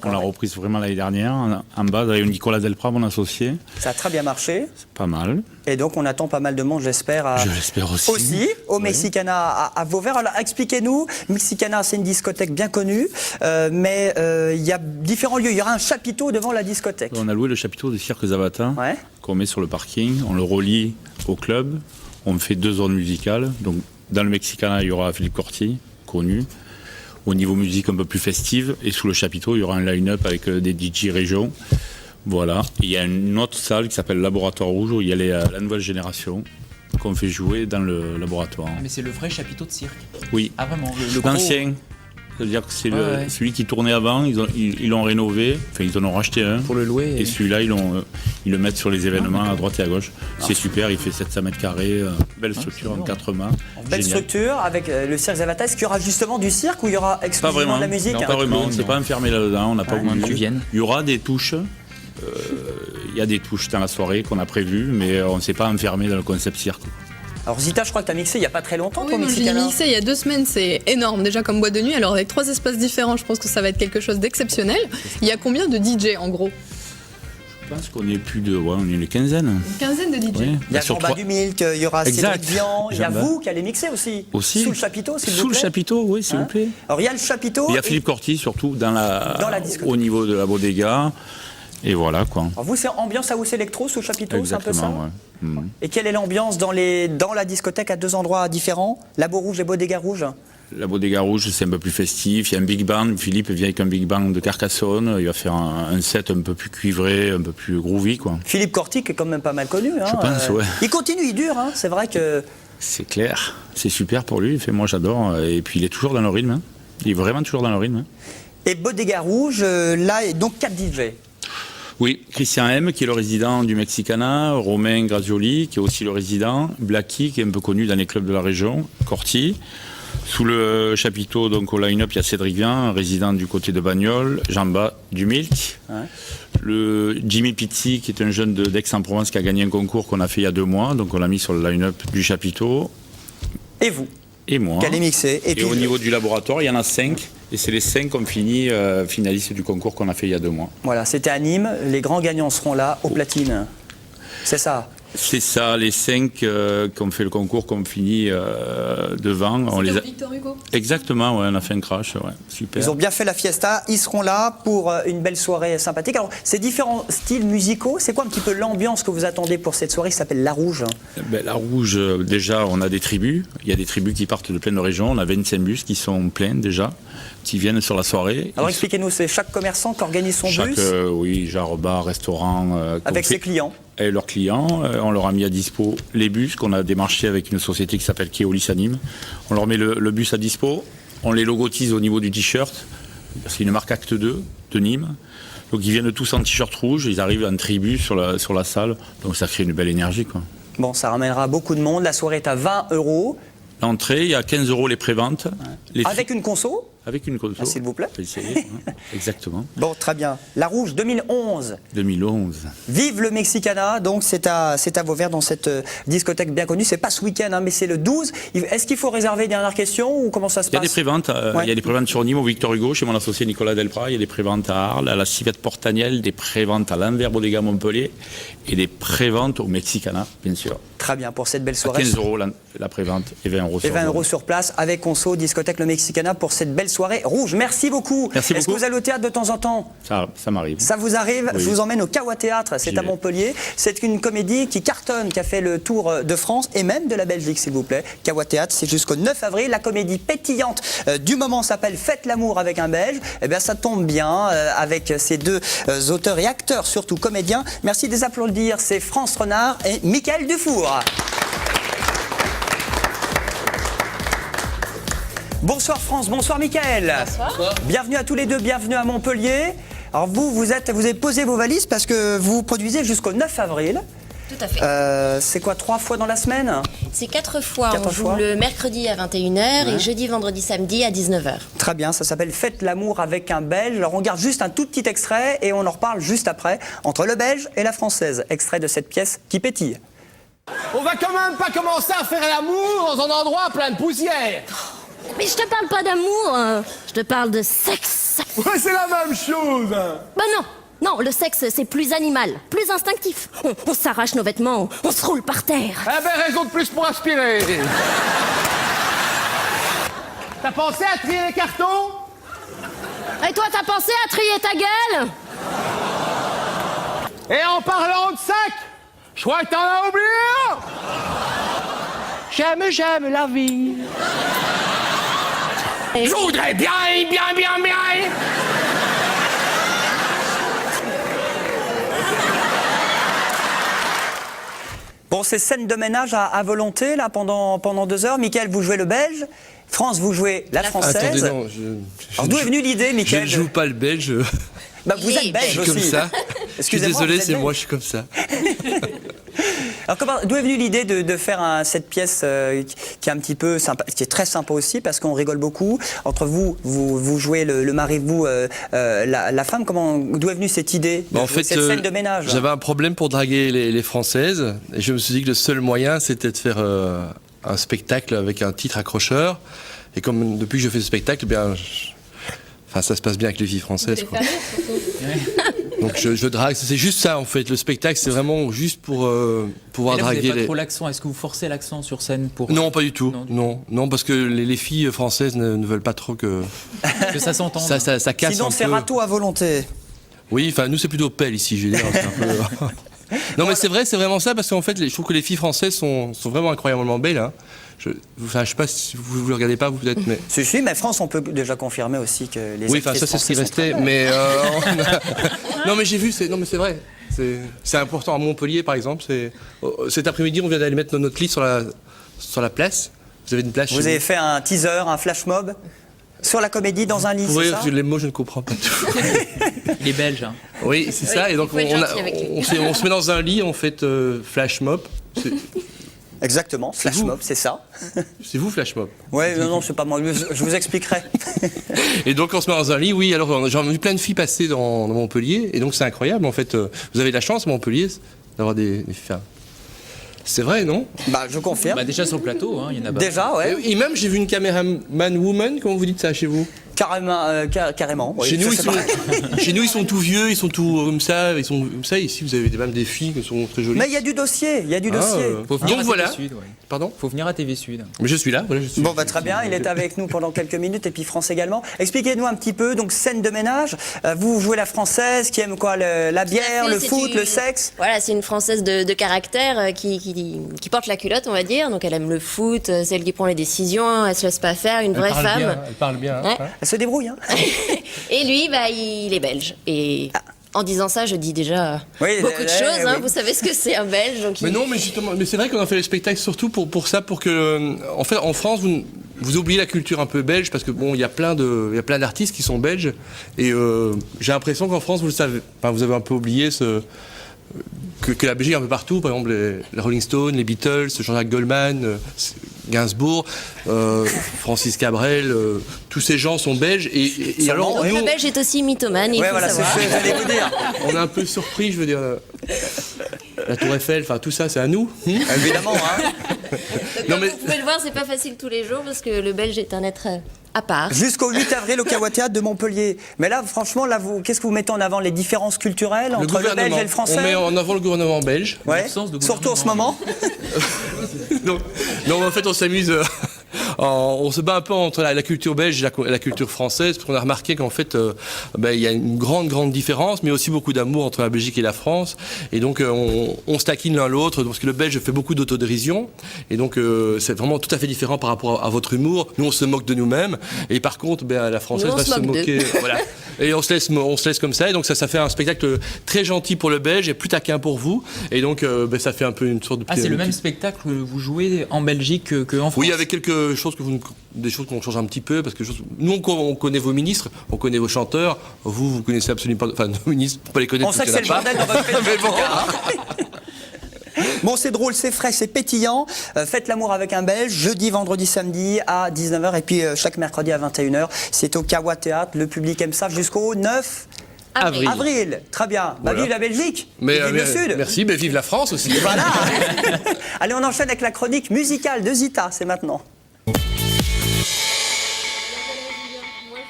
On l'a reprise vraiment l'année dernière, en base avec Nicolas Delprat, mon associé. Ça a très bien marché. C'est pas mal. Et donc on attend pas mal de monde, j'espère. Je l'espère aussi. Aussi, au Mexicana à Vauvert. Alors expliquez-nous, Mexicana c'est une discothèque bien connue, mais il y a différents lieux. Il y aura un chapiteau devant la discothèque. On a loué le chapiteau du Cirque Zavata, qu'on met sur le parking, on le relie au club, on fait 2 zones musicales. Donc dans le Mexicana, il y aura Philippe Corti, connu. Au niveau musique un peu plus festive, et sous le chapiteau, il y aura un line-up avec des DJ régions. Voilà. Et il y a une autre salle qui s'appelle Laboratoire Rouge, où il y a la nouvelle génération qu'on fait jouer dans le laboratoire. Mais c'est le vrai chapiteau de cirque. Oui. Ah vraiment, le l'ancien. C'est-à-dire que c'est celui qui tournait avant, ils l'ont rénové, enfin ils en ont racheté un. Pour le louer. Et celui-là, ils le mettent sur les événements à droite et à gauche. C'est super, il fait 700 mètres carrés, belle structure en 4 mâts. Belle structure avec le Cirque Zavata. Est-ce qu'il y aura justement du cirque ou il y aura exclusivement de la musique? Non, pas vraiment, on ne s'est pas enfermé là-dedans, on n'a pas voulu. Il y aura des touches. Il y a des touches dans la soirée qu'on a prévues, mais on ne s'est pas enfermé dans le concept cirque. Alors Zita, je crois que tu as mixé il n'y a pas très longtemps. Oui, j'ai mixé il y a 2 semaines, c'est énorme déjà comme boîte de nuit. Alors avec 3 espaces différents, je pense que ça va être quelque chose d'exceptionnel. Il y a combien de DJ en gros? Je pense qu'on est plus de, on est une quinzaine. Une quinzaine de DJ. Oui. Il y a Jean-Baptiste Dumilk, il y aura Cédric Vian, il y a vous qui allez mixer aussi. Sous le chapiteau, s'il vous plaît. Sous le chapiteau, oui, s'il vous plaît. Alors il y a le chapiteau. Il y a Philippe Corti surtout dans la discothèque. Au niveau de la bodega. Et voilà quoi. Alors vous, c'est ambiance house électro sous le chapiteau, c'est un peu ça? Ouais. Et quelle est l'ambiance dans la discothèque à 2 endroits différents? Labo Rouge et Bodega Rouge? La Bodega Rouge, c'est un peu plus festif. Il y a un big band. Philippe vient avec un big band de Carcassonne. Il va faire un set un peu plus cuivré, un peu plus groovy, quoi. Philippe Corti, qui est quand même pas mal connu. Je pense, ouais. Il continue, il dure. C'est vrai que. C'est clair. C'est super pour lui. Moi, j'adore. Et puis, il est toujours dans le rythme. Il est vraiment toujours dans le rythme. Et Bodega Rouge, là, est donc 4 DJ. Oui, Christian M, qui est le résident du Mexicana, Romain Grazioli, qui est aussi le résident, Blacky, qui est un peu connu dans les clubs de la région, Corti. Sous le chapiteau, donc au line-up, il y a Cédric Vian, résident du côté de Bagnoles, Jean-Baptiste Dumilk, le Jimmy Pizzi, qui est un jeune d'Aix-en-Provence qui a gagné un concours qu'on a fait il y a 2 mois, donc on l'a mis sur le line-up du chapiteau. Et vous? Et moi. Qui allez mixer. Et puis au niveau du laboratoire, il y en a 5. Et c'est les 5 qu'on finit finalistes du concours qu'on a fait il y a 2 mois. Voilà, c'était à Nîmes. Les grands gagnants seront là, aux platines. C'est ça? C'est ça, les 5 qui ont fait le concours, qu'on finit devant. C'était au Victor Hugo. Exactement, on a fait un crash, super. Ils ont bien fait la fiesta, ils seront là pour une belle soirée sympathique. Alors, ces différents styles musicaux, c'est quoi un petit peu l'ambiance que vous attendez pour cette soirée qui s'appelle La Rouge? La Rouge, déjà, on a des tribus. Il y a des tribus qui partent de plein de régions. On a 25 bus qui sont pleins déjà, qui viennent sur la soirée. Alors, expliquez-nous, c'est chaque commerçant qui organise son bus? Oui, genre bar, restaurant. Avec ses clients? Et leurs clients, on leur a mis à dispo les bus qu'on a démarchés avec une société qui s'appelle Keolis à Nîmes. On leur met le bus à dispo, on les logotise au niveau du t-shirt, c'est une marque Acte 2 de Nîmes. Donc ils viennent tous en t-shirt rouge, ils arrivent en tribu sur la salle, donc ça crée une belle énergie, quoi. Bon, ça ramènera beaucoup de monde, la soirée est à 20 €. L'entrée, il y a 15 € les préventes. Avec une conso? Avec une conso. S'il vous plaît. Exactement. Bon, très bien. La Rouge 2011. 2011. Vive le Mexicana, donc c'est à Vauvert dans cette discothèque bien connue. C'est pas ce week-end, mais c'est le 12. Est-ce qu'il faut réserver, dernière question, ou comment ça se passe? Il y a des préventes. Il y a des préventes sur Nîmes au Victor Hugo, chez mon associé Nicolas Delprat. Il y a des préventes à Arles, à la Civette Portaniel, des préventes à l'Anvers Bodega Montpellier et des préventes au Mexicana, bien sûr. Très bien, pour cette belle soirée. 15 € la prévente et 20 € sur place. Et 20 € sur place avec conso, discothèque le Mexicana pour cette belle soirée rouge. Merci beaucoup. Merci Est-ce que beaucoup. vous allez au théâtre de temps en temps? Ça m'arrive. Ça vous arrive? Oui. Je vous emmène au Kawa Théâtre, c'est J'y à vais. Montpellier. C'est une comédie qui cartonne, qui a fait le tour de France et même de la Belgique, s'il vous plaît. Kawa Théâtre, c'est jusqu'au 9 avril. La comédie pétillante du moment s'appelle Faites l'amour avec un Belge. Eh bien, ça tombe bien avec ces deux auteurs et acteurs, surtout comédiens. Merci de les applaudir. C'est France Renard et Mickaël Dufour. Bonsoir France, bonsoir Mickaël. Bonsoir. Bienvenue à tous les deux, bienvenue à Montpellier. Alors vous avez posé vos valises parce que vous produisez jusqu'au 9 avril. Tout à fait. C'est quoi, 3 fois dans la semaine? C'est 4 fois. 4 On joue fois. le mercredi à 21h et jeudi, vendredi, samedi à 19h. Très bien, ça s'appelle Faites l'amour avec un Belge. Alors on garde juste un tout petit extrait et on en reparle juste après, entre le Belge et la Française. Extrait de cette pièce qui pétille. On va quand même pas commencer à faire l'amour dans un endroit plein de poussière. Mais je te parle pas d'amour, je te parle de sexe. Ouais, c'est la même chose. Bah non. Non, le sexe, c'est plus animal, plus instinctif. On s'arrache nos vêtements, on se roule par terre. Eh ben, raison de plus pour aspirer. T'as pensé à trier les cartons? Et toi, t'as pensé à trier ta gueule? Et en parlant de sac, je crois que t'en as oublié. J'aime la vie. Je voudrais bien. Bon, c'est scène de ménage à volonté là pendant 2 heures. Mickaël, vous jouez le Belge. France, vous jouez la Française. Attendez, non, Alors d'où est venue l'idée, Mickaël? Je ne joue pas le belge. Bah, vous êtes belge Je suis aussi. comme ça. Je suis Excusez-moi, désolé, vous êtes c'est belge. moi, je suis comme ça. Alors d'où est venue l'idée de faire cette pièce qui est un petit peu sympa, qui est très sympa aussi parce qu'on rigole beaucoup. Entre vous jouez le mari, vous la femme. D'où est venue cette idée de En jouer fait, cette scène de ménage? j'avais un problème pour draguer les Françaises et je me suis dit que le seul moyen c'était de faire un spectacle avec un titre accrocheur. Et comme depuis que je fais ce spectacle, enfin, ça se passe bien avec les filles françaises. Quoi. Donc je drague, c'est juste ça en fait. Le spectacle c'est vraiment juste pour pouvoir Et là, draguer vous n'avez pas trop l'accent. Est-ce que vous forcez l'accent sur scène pour... Non, pas du tout. Non, parce que les filles françaises ne veulent pas trop que ça s'entende. Ça casse Sinon, un c'est peu. râteau à volonté. Oui, enfin nous c'est plutôt pelle ici, je veux dire. C'est un peu... Non mais c'est vrai, c'est vraiment ça parce qu'en fait, je trouve que les filles françaises sont vraiment incroyablement belles. Hein. Je sais pas si vous le regardez pas, vous peut-être, mais. Si, mais France, on peut déjà confirmer aussi que les Oui, actrices enfin ça c'est ce qui françaises sont restait, très mais non mais j'ai vu, non mais c'est vrai, c'est important à Montpellier par exemple. Cet après-midi, on vient d'aller mettre notre lit sur la place. Vous avez une place. Vous avez fait un teaser, un flash mob sur la comédie dans un lit, Oui, c'est ça? les mots je ne comprends pas tout. Il est belge. Hein. Oui, c'est ça. Et donc faut être gentil avec lui. on se met dans un lit, on fait flash mob. Exactement, flash mob, c'est ça. C'est vous flash mob? Ouais, non, c'est pas moi. Je vous expliquerai. Et donc on se met dans un lit, oui. Alors j'ai vu plein de filles passer dans Montpellier, et donc c'est incroyable en fait. Vous avez de la chance à Montpellier d'avoir des filles. C'est vrai, non? Bah, je confirme. Bah, déjà sur le plateau, hein, il y en a pas. Déjà, ouais. Et même j'ai vu une caméraman woman, comment vous dites ça chez vous? Carrément. Oui, Chez nous, ça, chez nous, ils sont tout vieux, ils sont tout comme ça, ils sont comme ça. Ici, vous avez même des filles qui sont très jolies. Mais il y a du dossier, Faut venir donc à voilà. TV Sud, ouais. Pardon? Faut venir à TV Sud. Mais je suis là, voilà. Bon, bah, très bien, il est avec nous pendant quelques minutes, et puis France également. Expliquez-nous un petit peu, donc scène de ménage, vous jouez la Française qui aime quoi, la bière, le foot, le sexe? Voilà, c'est une Française de caractère qui porte la culotte, on va dire. Donc elle aime le foot, c'est elle qui prend les décisions, elle se laisse pas faire, une vraie femme. Elle parle bien. Ouais. Elle se débrouille, hein? Et lui, bah, il est belge. Et en disant ça, je dis déjà Oui, beaucoup de choses. Hein. oui. Vous savez ce que c'est un belge. Donc Mais non, mais justement, mais c'est vrai qu'on a fait le spectacle surtout pour ça, pour que, en fait, en France, vous oubliez la culture un peu belge parce que bon, il y a plein d'artistes qui sont belges et j'ai l'impression qu'en France, vous le savez, enfin, vous avez un peu oublié que la Belgique est un peu partout, par exemple les Rolling Stones, les Beatles, Jean-Jacques Goldman, Gainsbourg, Francis Cabrel, tous ces gens sont belges et alors donc nous, le belge est aussi mythomane, il Ouais, faut voilà, c'est savoir. ce que j'allais vous dire. on est un peu surpris, je veux dire. La Tour Eiffel, enfin tout ça, c'est à nous. Évidemment, hein. Donc, Non, comme mais- vous pouvez le voir, c'est pas facile tous les jours parce que le belge est un être à part. Jusqu'au 8 avril au Kawa Théâtre de Montpellier. Mais là, franchement, qu'est-ce que vous mettez en avant? Les différences culturelles entre le belge et le français? On met en avant le gouvernement belge. Ouais. L'absence de Surtout en ce gouvernement. moment. Non, en fait, on s'amuse. on se bat un peu entre la culture belge et la culture française, parce qu'on a remarqué qu'en fait, il y a une grande différence, mais aussi beaucoup d'amour entre la Belgique et la France. Et donc, on se taquine l'un l'autre, parce que le Belge fait beaucoup d'autodérision. Et donc, c'est vraiment tout à fait différent par rapport à votre humour. Nous, on se moque de nous-mêmes. Et par contre, la Française va se moquer. Voilà. Et on se laisse comme ça. Et donc, ça fait un spectacle très gentil pour le Belge et plus taquin pour vous. Et donc, ça fait un peu une sorte de... c'est le même spectacle que vous jouez en Belgique qu'en France? Oui, avec des choses qu'on change un petit peu, parce que nous, on connaît vos ministres, on connaît vos chanteurs. Vous connaissez absolument pas... Enfin, nos ministres, pour pas les connaître... On sait que c'est le bordel dans votre Facebook. Bon, c'est drôle, c'est frais, c'est pétillant. Faites l'amour avec un Belge, jeudi, vendredi, samedi à 19h et puis chaque mercredi à 21h. C'est au Kawa Théâtre. Le public aime ça jusqu'au 9 avril. Très bien. Vive la Belgique. Vive le Sud. Merci, vive la France aussi. Voilà. Allez, on enchaîne avec la chronique musicale de Zita. C'est maintenant.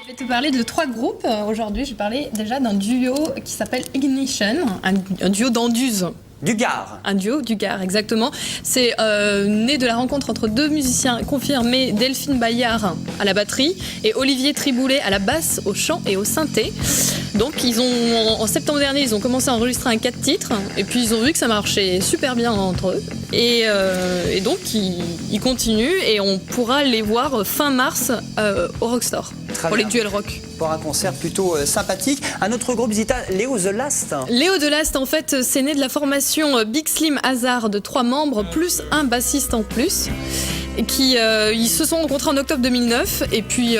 Je vais te parler de 3 groupes. Aujourd'hui, je vais parler déjà d'un duo qui s'appelle Ignition, un duo d'Anduze. Du Gard. Un duo du Gard, exactement. C'est né de la rencontre entre 2 musiciens confirmés, Delphine Bayard à la batterie et Olivier Triboulet à la basse, au chant et au synthé. Donc en septembre dernier, ils ont commencé à enregistrer un 4 titres et puis ils ont vu que ça marchait super bien entre eux. Et donc ils continuent et on pourra les voir fin mars au Rockstore pour les duels rock. Pour un concert plutôt sympathique. Un autre groupe Zita, Léo The Last. Léo The Last, en fait, c'est né de la formation Big Slim Hazard de 3 membres, plus un bassiste en plus. Ils se sont rencontrés en octobre 2009 et puis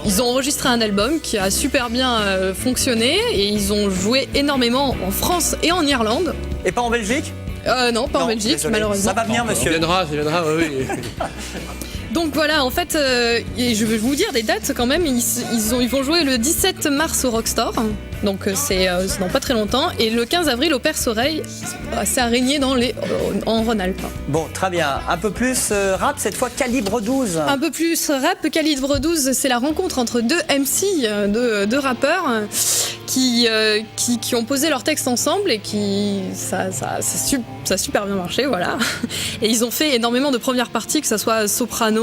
ils ont enregistré un album qui a super bien fonctionné et ils ont joué énormément en France et en Irlande. Et pas en Belgique ? Non, pas en Belgique, désolé. malheureusement. Ça va venir, monsieur. Ça viendra, oui. Donc voilà, en fait, et je vais vous dire des dates quand même. Ils vont jouer le 17 mars au Rockstore, donc c'est dans pas très longtemps, et le 15 avril au Perce-Oreille, c'est à Régnier en Rhône-Alpes. Bon, très bien. Un peu plus rap, cette fois Calibre 12. Un peu plus rap, Calibre 12, c'est la rencontre entre 2 MC, deux rappeurs, qui ont posé leurs textes ensemble et ça a super bien marché, voilà. Et ils ont fait énormément de premières parties, que ce soit Soprano,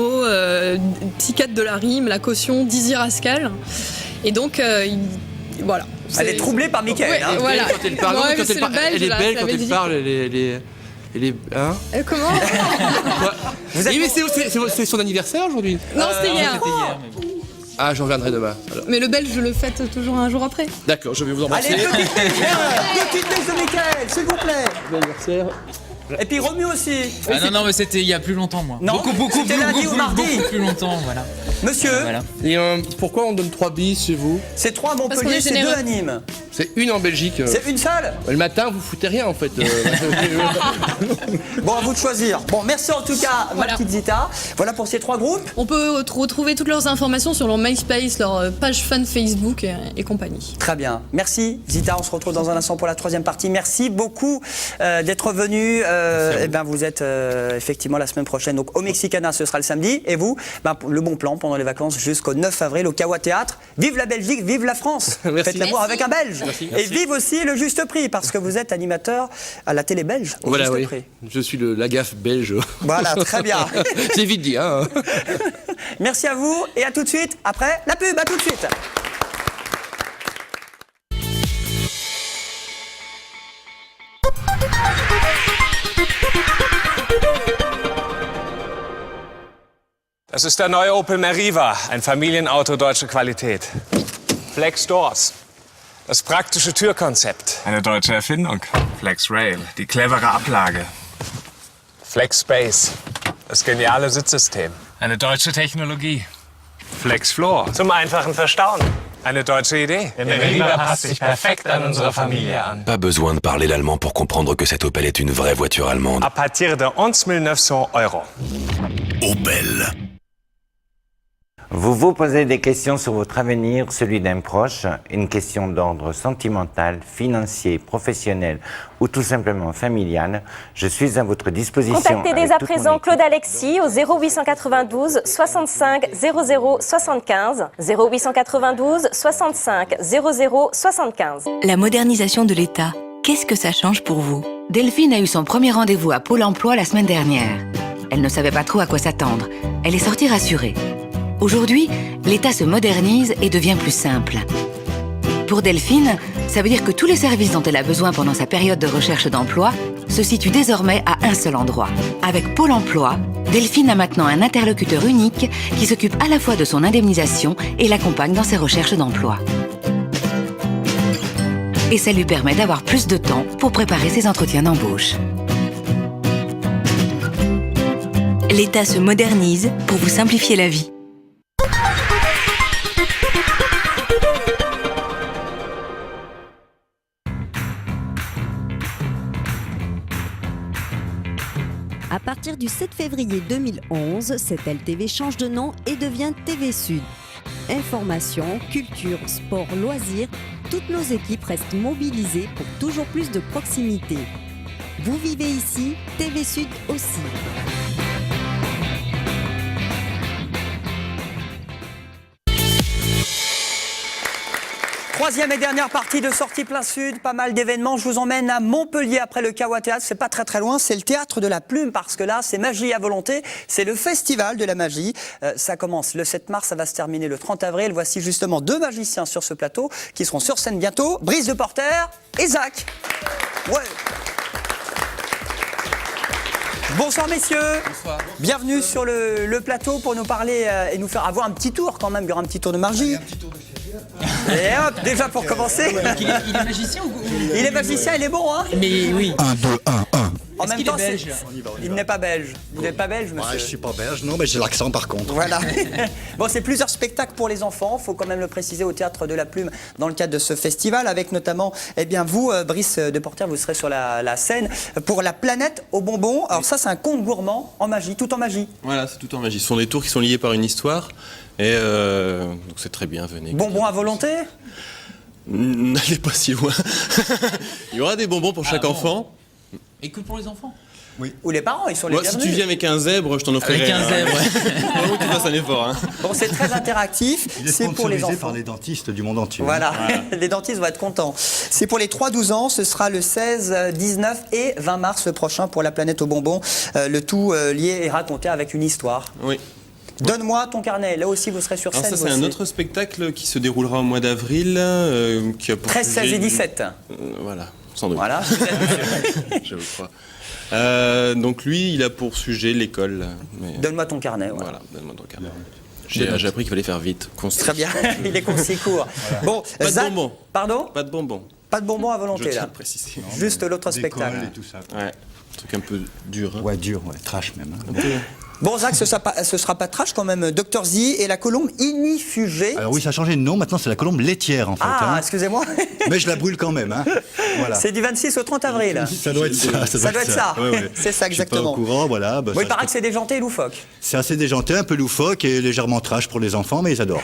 Psychiatre de la rime, La Caution, Dizzy Rascal. Et donc, voilà. Elle est troublée par Mickaël. Ouais, voilà. Quand elle parle, elle est belle quand elle parle, elle est... Hein comment c'est son anniversaire aujourd'hui? Non, c'était hier. Ah, je reviendrai demain. Alors. Mais le belge, je le fête toujours un jour après. D'accord, je vais vous embrasser. Allez, petite déj de Mickaël, s'il vous plaît. Bon anniversaire. Et puis Romu aussi. Non, mais c'était il y a plus longtemps, moi. Non, beaucoup lundi ou mardi. Beaucoup plus longtemps, voilà. Monsieur. Voilà. Et pourquoi on donne 3 bis chez vous? C'est 3 à Montpellier, c'est 2 à Nîmes. C'est une en Belgique. C'est une seule. Le matin, vous foutez rien en fait. Bon, à vous de choisir. Bon, merci en tout cas, ma petite Zita. Voilà pour ces 3 groupes. On peut retrouver toutes leurs informations sur leur MySpace, leur page fan Facebook et compagnie. Très bien. Merci Zita. On se retrouve dans un instant pour la 3e partie. Merci beaucoup d'être venu. Vous êtes effectivement la semaine prochaine donc au Mexicana, ce sera le samedi. Et vous, le bon plan pendant les vacances jusqu'au 9 avril au Kawa Théâtre. Vive la Belgique, vive la France. Faites l'amour avec un Belge. Merci. Et vive aussi le Juste Prix, parce que vous êtes animateur à la télé belge. Voilà, oui. Prix. Je suis la gaffe belge. Voilà, très bien. C'est vite dit, hein. Merci à vous et à tout de suite après la pub. À tout de suite. Das ist der neue Opel Meriva, ein Familienauto deutsche Qualität. Flex Doors, das praktische Türkonzept. Eine deutsche Erfindung. Flex Rail, die clevere Ablage. Flex Space, das geniale Sitzsystem. Eine deutsche Technologie. Flex Floor, zum einfachen Verstauen. Eine deutsche Idee. Der Meriva passt sich perfekt an unsere Familie an. Pas besoin de parler l'allemand pour comprendre que cette Opel est une vraie voiture allemande. À partir de 11 900 €. Opel. Vous vous posez des questions sur votre avenir, celui d'un proche, une question d'ordre sentimental, financier, professionnel ou tout simplement familial. Je suis à votre disposition. Contactez dès à présent Claude Alexis au 0892 65 00 75 0892 65 00 75. La modernisation de l'État, qu'est-ce que ça change pour vous? Delphine a eu son premier rendez-vous à Pôle emploi la semaine dernière. Elle ne savait pas trop à quoi s'attendre. Elle est sortie rassurée. Aujourd'hui, l'État se modernise et devient plus simple. Pour Delphine, ça veut dire que tous les services dont elle a besoin pendant sa période de recherche d'emploi se situent désormais à un seul endroit. Avec Pôle emploi, Delphine a maintenant un interlocuteur unique qui s'occupe à la fois de son indemnisation et l'accompagne dans ses recherches d'emploi. Et ça lui permet d'avoir plus de temps pour préparer ses entretiens d'embauche. L'État se modernise pour vous simplifier la vie. À partir du 7 février 2011, cette LTV change de nom et devient TV Sud. Information, culture, sport, loisirs, toutes nos équipes restent mobilisées pour toujours plus de proximité. Vous vivez ici, TV Sud aussi. Troisième et dernière partie de Sortie plein Sud, pas mal d'événements. Je vous emmène à Montpellier après le Kawa Théâtre. C'est pas très loin, c'est le Théâtre de la Plume parce que là, c'est magie à volonté. C'est le festival de la magie. Ça commence le 7 mars, ça va se terminer le 30 avril. Voici justement 2 magiciens sur ce plateau qui seront sur scène bientôt. Brice de Porter et Zach. Ouais. Bonsoir messieurs. Bonsoir. Bienvenue sur le plateau pour nous parler et nous faire avoir un petit tour quand même. Il y aura un petit tour de magie. Un petit tour de et hop, déjà pour commencer. Il est magicien ou... Il est magicien, il est bon, hein? Mais oui. 1, 2, 1, 1. En même temps, il n'est pas belge. Vous n'êtes pas belge, monsieur? Ouais, je suis pas belge, non, mais j'ai l'accent par contre. Voilà. Bon, c'est plusieurs spectacles pour les enfants. Il faut quand même le préciser au Théâtre de la Plume dans le cadre de ce festival, avec notamment, eh bien, vous, Brice de Porter, vous serez sur la scène pour La Planète aux bonbons. Alors ça, c'est un conte gourmand en magie, tout en magie. Voilà, c'est tout en magie. Ce sont des tours qui sont liés par une histoire. Et donc c'est très bien, venez. Bonbons à volonté? N'allez pas si loin. Il y aura des bonbons pour chaque enfant. Et que pour les enfants? Oui. Ou les parents, ils sont les bienvenus. Si tu viens avec un zèbre, je t'en offrirai. Avec un zèbre, ouais. Faut que tu fasses un effort. Hein. Bon, c'est très interactif. C'est pour les enfants. par les dentistes du monde entier. Voilà, les dentistes vont être contents. C'est pour les 3-12 ans. Ce sera le 16, 19 et 20 mars prochain pour La Planète aux bonbons. Le tout lié et raconté avec une histoire. Oui. Donne-moi ton carnet, là aussi vous serez sur scène. Alors ça c'est un autre spectacle qui se déroulera au mois d'avril. Qui a pour 13, 16 et 17. Voilà, sans doute. Voilà, je vous crois. Donc lui, il a pour sujet l'école. Mais... Donne-moi ton carnet. Voilà, donne-moi ton carnet. J'ai appris qu'il fallait faire vite. Très bien, il est concis court. Voilà. Bon, pas de bonbons. Pardon? Pas de bonbons. Pas de bonbons à volonté je tiens là. à préciser. Juste l'autre spectacle. Et tout ça. Ouais, un truc un peu dur. Hein. Ouais, dur, ouais, trash même. Hein. Bon, Zach, ce sera pas trash quand même. Dr Z et la colombe inifugée. Alors oui, ça a changé de nom. Maintenant, c'est la colombe laitière, en fait. Ah, excusez-moi. Mais je la brûle quand même. Hein. Voilà. C'est du 26 au 30 avril. Ça doit être ça. Ça doit être ça. Ouais, ouais. C'est ça, exactement. Je suis pas au courant, voilà. Bon, il paraît que c'est déjanté et loufoque. C'est assez déjanté, un peu loufoque et légèrement trash pour les enfants, mais ils adorent.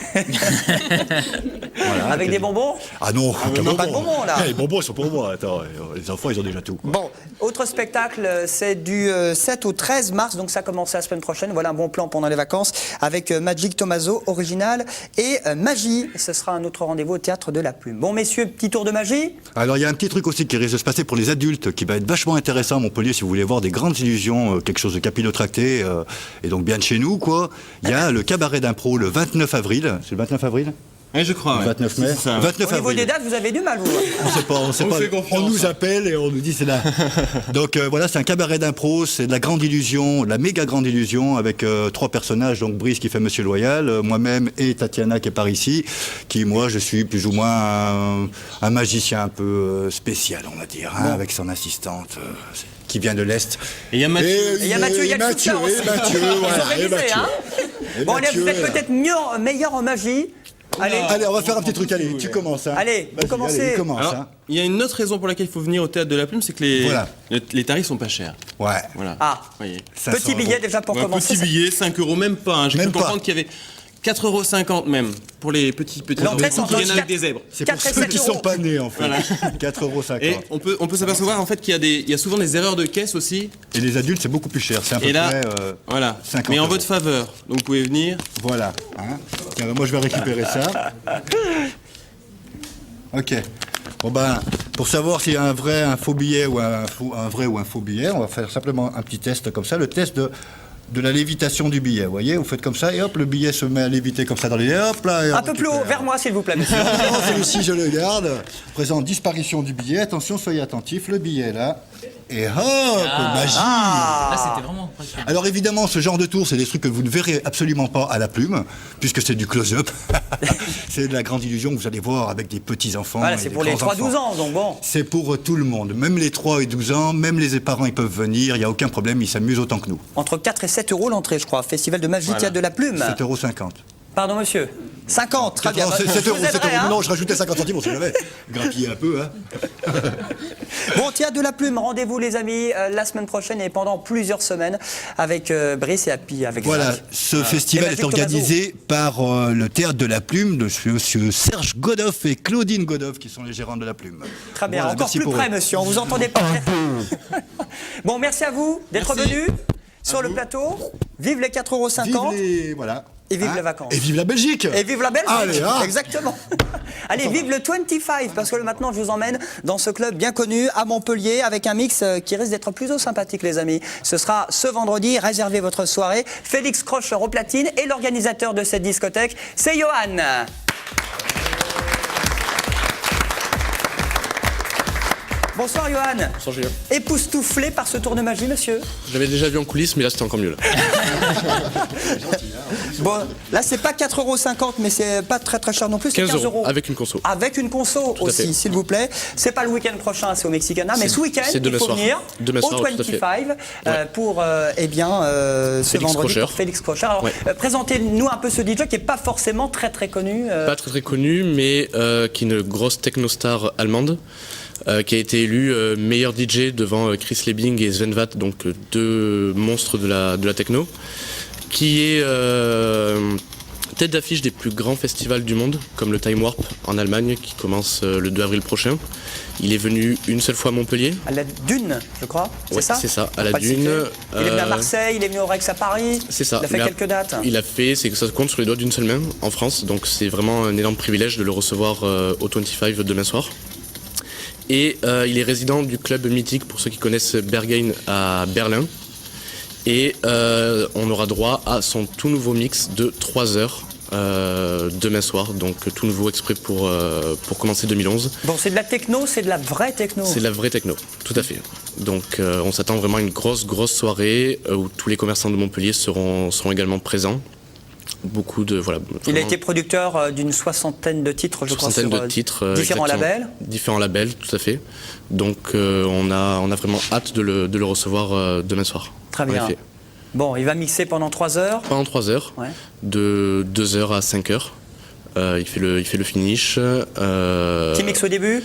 Voilà, avec des bonbons? Ah non, pas de bonbons là. Les bonbons, ils sont pour moi. Attends, les enfants, ils ont déjà tout. Quoi. Bon, autre spectacle, c'est du 7 au 13 mars, donc ça commence la semaine prochaine. Voilà un bon plan pendant les vacances avec Magic Tommaso, original, et Magie. Ce sera un autre rendez-vous au Théâtre de la Plume. Bon, messieurs, petit tour de magie. Alors, il y a un petit truc aussi qui risque de se passer pour les adultes, qui va être vachement intéressant à Montpellier, si vous voulez voir des grandes illusions, quelque chose de capillotracté, et donc bien de chez nous, quoi. Il y a le cabaret d'impro le 29 avril. C'est le 29 avril? Oui, je crois. 29 mai. Ça. 29 Au niveau des dates, vous avez du mal, vous. On sait pas. On nous appelle et on nous dit c'est là. Donc voilà, c'est un cabaret d'impro, c'est de la grande illusion, de la méga grande illusion avec 3 personnages, donc Brice qui fait Monsieur Loyal, moi-même et Tatiana qui est par ici, qui moi je suis plus ou moins un magicien un peu spécial, on va dire, hein, avec son assistante. Qui vient de l'Est. Et il y a Mathieu. Il y a Mathieu, il y a le shooter aussi. Bon, allez, vous êtes peut-être meilleur en magie. Allez, on va faire un petit truc. Allez, tu commences. Hein. Allez, vous commencez. Alors, il y a une autre raison pour laquelle il faut venir au Théâtre de la Plume, c'est que les tarifs sont pas chers. Ouais. Voilà. Ah. Voyez. Petit billet déjà pour commencer. Petit billet, 5 €, même pas. Hein. J'ai cru comprendre qu'il y avait 4,50 € même pour les petits L'entrée qui viennent avec des zèbres. C'est pour ceux qui sont pas nés en fait. Voilà. 4,50 €. Et on peut s'apercevoir en fait qu'il y a souvent des erreurs de caisse aussi. Et les adultes c'est beaucoup plus cher. C'est à peu près voilà. 50 Mais en €. votre faveur. Donc vous pouvez venir. Voilà. Hein. Tiens, moi je vais récupérer ça. Ok. Bon ben, pour savoir s'il y a un faux billet ou un vrai ou un faux billet, on va faire simplement un petit test comme ça, le test de de la lévitation du billet. Vous voyez, vous faites comme ça et hop, le billet se met à léviter comme ça dans les... Hop là, et un peu plus haut, vers moi s'il vous plaît, monsieur. Celui-ci, je le garde. Présent, disparition du billet. Attention, soyez attentifs, le billet est là. Et hop, magie. Là, c'était vraiment impressionnant. Alors évidemment, ce genre de tour, c'est des trucs que vous ne verrez absolument pas à la plume, puisque c'est du close-up. C'est de la grande illusion que vous allez voir avec des petits-enfants. Voilà, c'est pour les 3-12 ans, donc bon. C'est pour tout le monde, même les 3 et 12 ans, même les parents, ils peuvent venir, il n'y a aucun problème, ils s'amusent autant que nous. Entre 4 et 7 euros l'entrée, je crois. Festival de magie, Théâtre de la Plume. 7,50 €. Pardon, monsieur. 50, très bien. 7 €, Vous êtes 7 prêts, hein? Non, je rajoutais 50 centimes, on sait jamais. Grappiller un peu, hein. Bon, Théâtre de la Plume, rendez-vous les amis la semaine prochaine et pendant plusieurs semaines avec Brice et puis avec Voilà, Jacques. ce festival est organisé par le Théâtre de la Plume de monsieur Serge Godoff et Claudine Godoff qui sont les gérants de la Plume. Très bien, Voilà, encore plus près, monsieur, on vous entendait pas. Bon, merci à vous d'être venus sur le plateau. Vive les 4,50 €. Vive les... Voilà. Et vive les vacances. Et vive la Belgique. Et vive la Belgique. Allez, hein. Exactement. Allez, vive le 25, parce que maintenant je vous emmène dans ce club bien connu à Montpellier avec un mix qui risque d'être plutôt sympathique, les amis. Ce sera ce vendredi, réservez votre soirée. Félix Crocher au platine et l'organisateur de cette discothèque, c'est Johan. Bonsoir Johan. Bonsoir Julien. Époustouflé par ce tour de magie, monsieur. Je l'avais déjà vu en coulisses, mais là c'était encore mieux. Là. Bon, là c'est pas 4,50 €, mais c'est pas très très cher non plus, c'est 15 €. Avec une conso. Avec une conso aussi, s'il vous plaît. C'est pas le week-end prochain, c'est au Mexicana, mais ce week-end, il faut venir au 25 pour ce vendredi pour Félix Crocher. Alors, présentez-nous un peu ce DJ qui est pas forcément très très connu. Pas très très connu, mais qui est une grosse technostar allemande. Qui a été élu meilleur DJ devant Chris Liebing et Sven Vath, donc deux monstres de la techno, qui est tête d'affiche des plus grands festivals du monde, comme le Time Warp en Allemagne, qui commence le 2 avril prochain. Il est venu une seule fois à Montpellier. À la Dune, je crois, c'est ça ? C'est ça, à la Dune. Il est venu à Marseille, il est venu au Rex à Paris. C'est ça. Il a fait quelques dates. Il a fait, c'est que ça se compte sur les doigts d'une seule main en France, donc c'est vraiment un énorme privilège de le recevoir au 25 demain soir. Et il est résident du club mythique, pour ceux qui connaissent Berghain à Berlin. Et on aura droit à son tout nouveau mix de 3 heures demain soir, donc tout nouveau exprès pour commencer 2011. Bon, c'est de la techno, c'est de la vraie techno. C'est de la vraie techno, tout à fait. Donc on s'attend vraiment à une grosse soirée où tous les commerçants de Montpellier seront également présents. Beaucoup de Il a été producteur d'une soixantaine de titres, je crois, sur différents labels. Différents labels, tout à fait. Donc on a vraiment hâte de le recevoir demain soir. Très bien. Bon, il va mixer pendant 3 heures. Pendant 3 heures, de 2 heures à 5 heures. Il fait le finish. Qui mixe au début?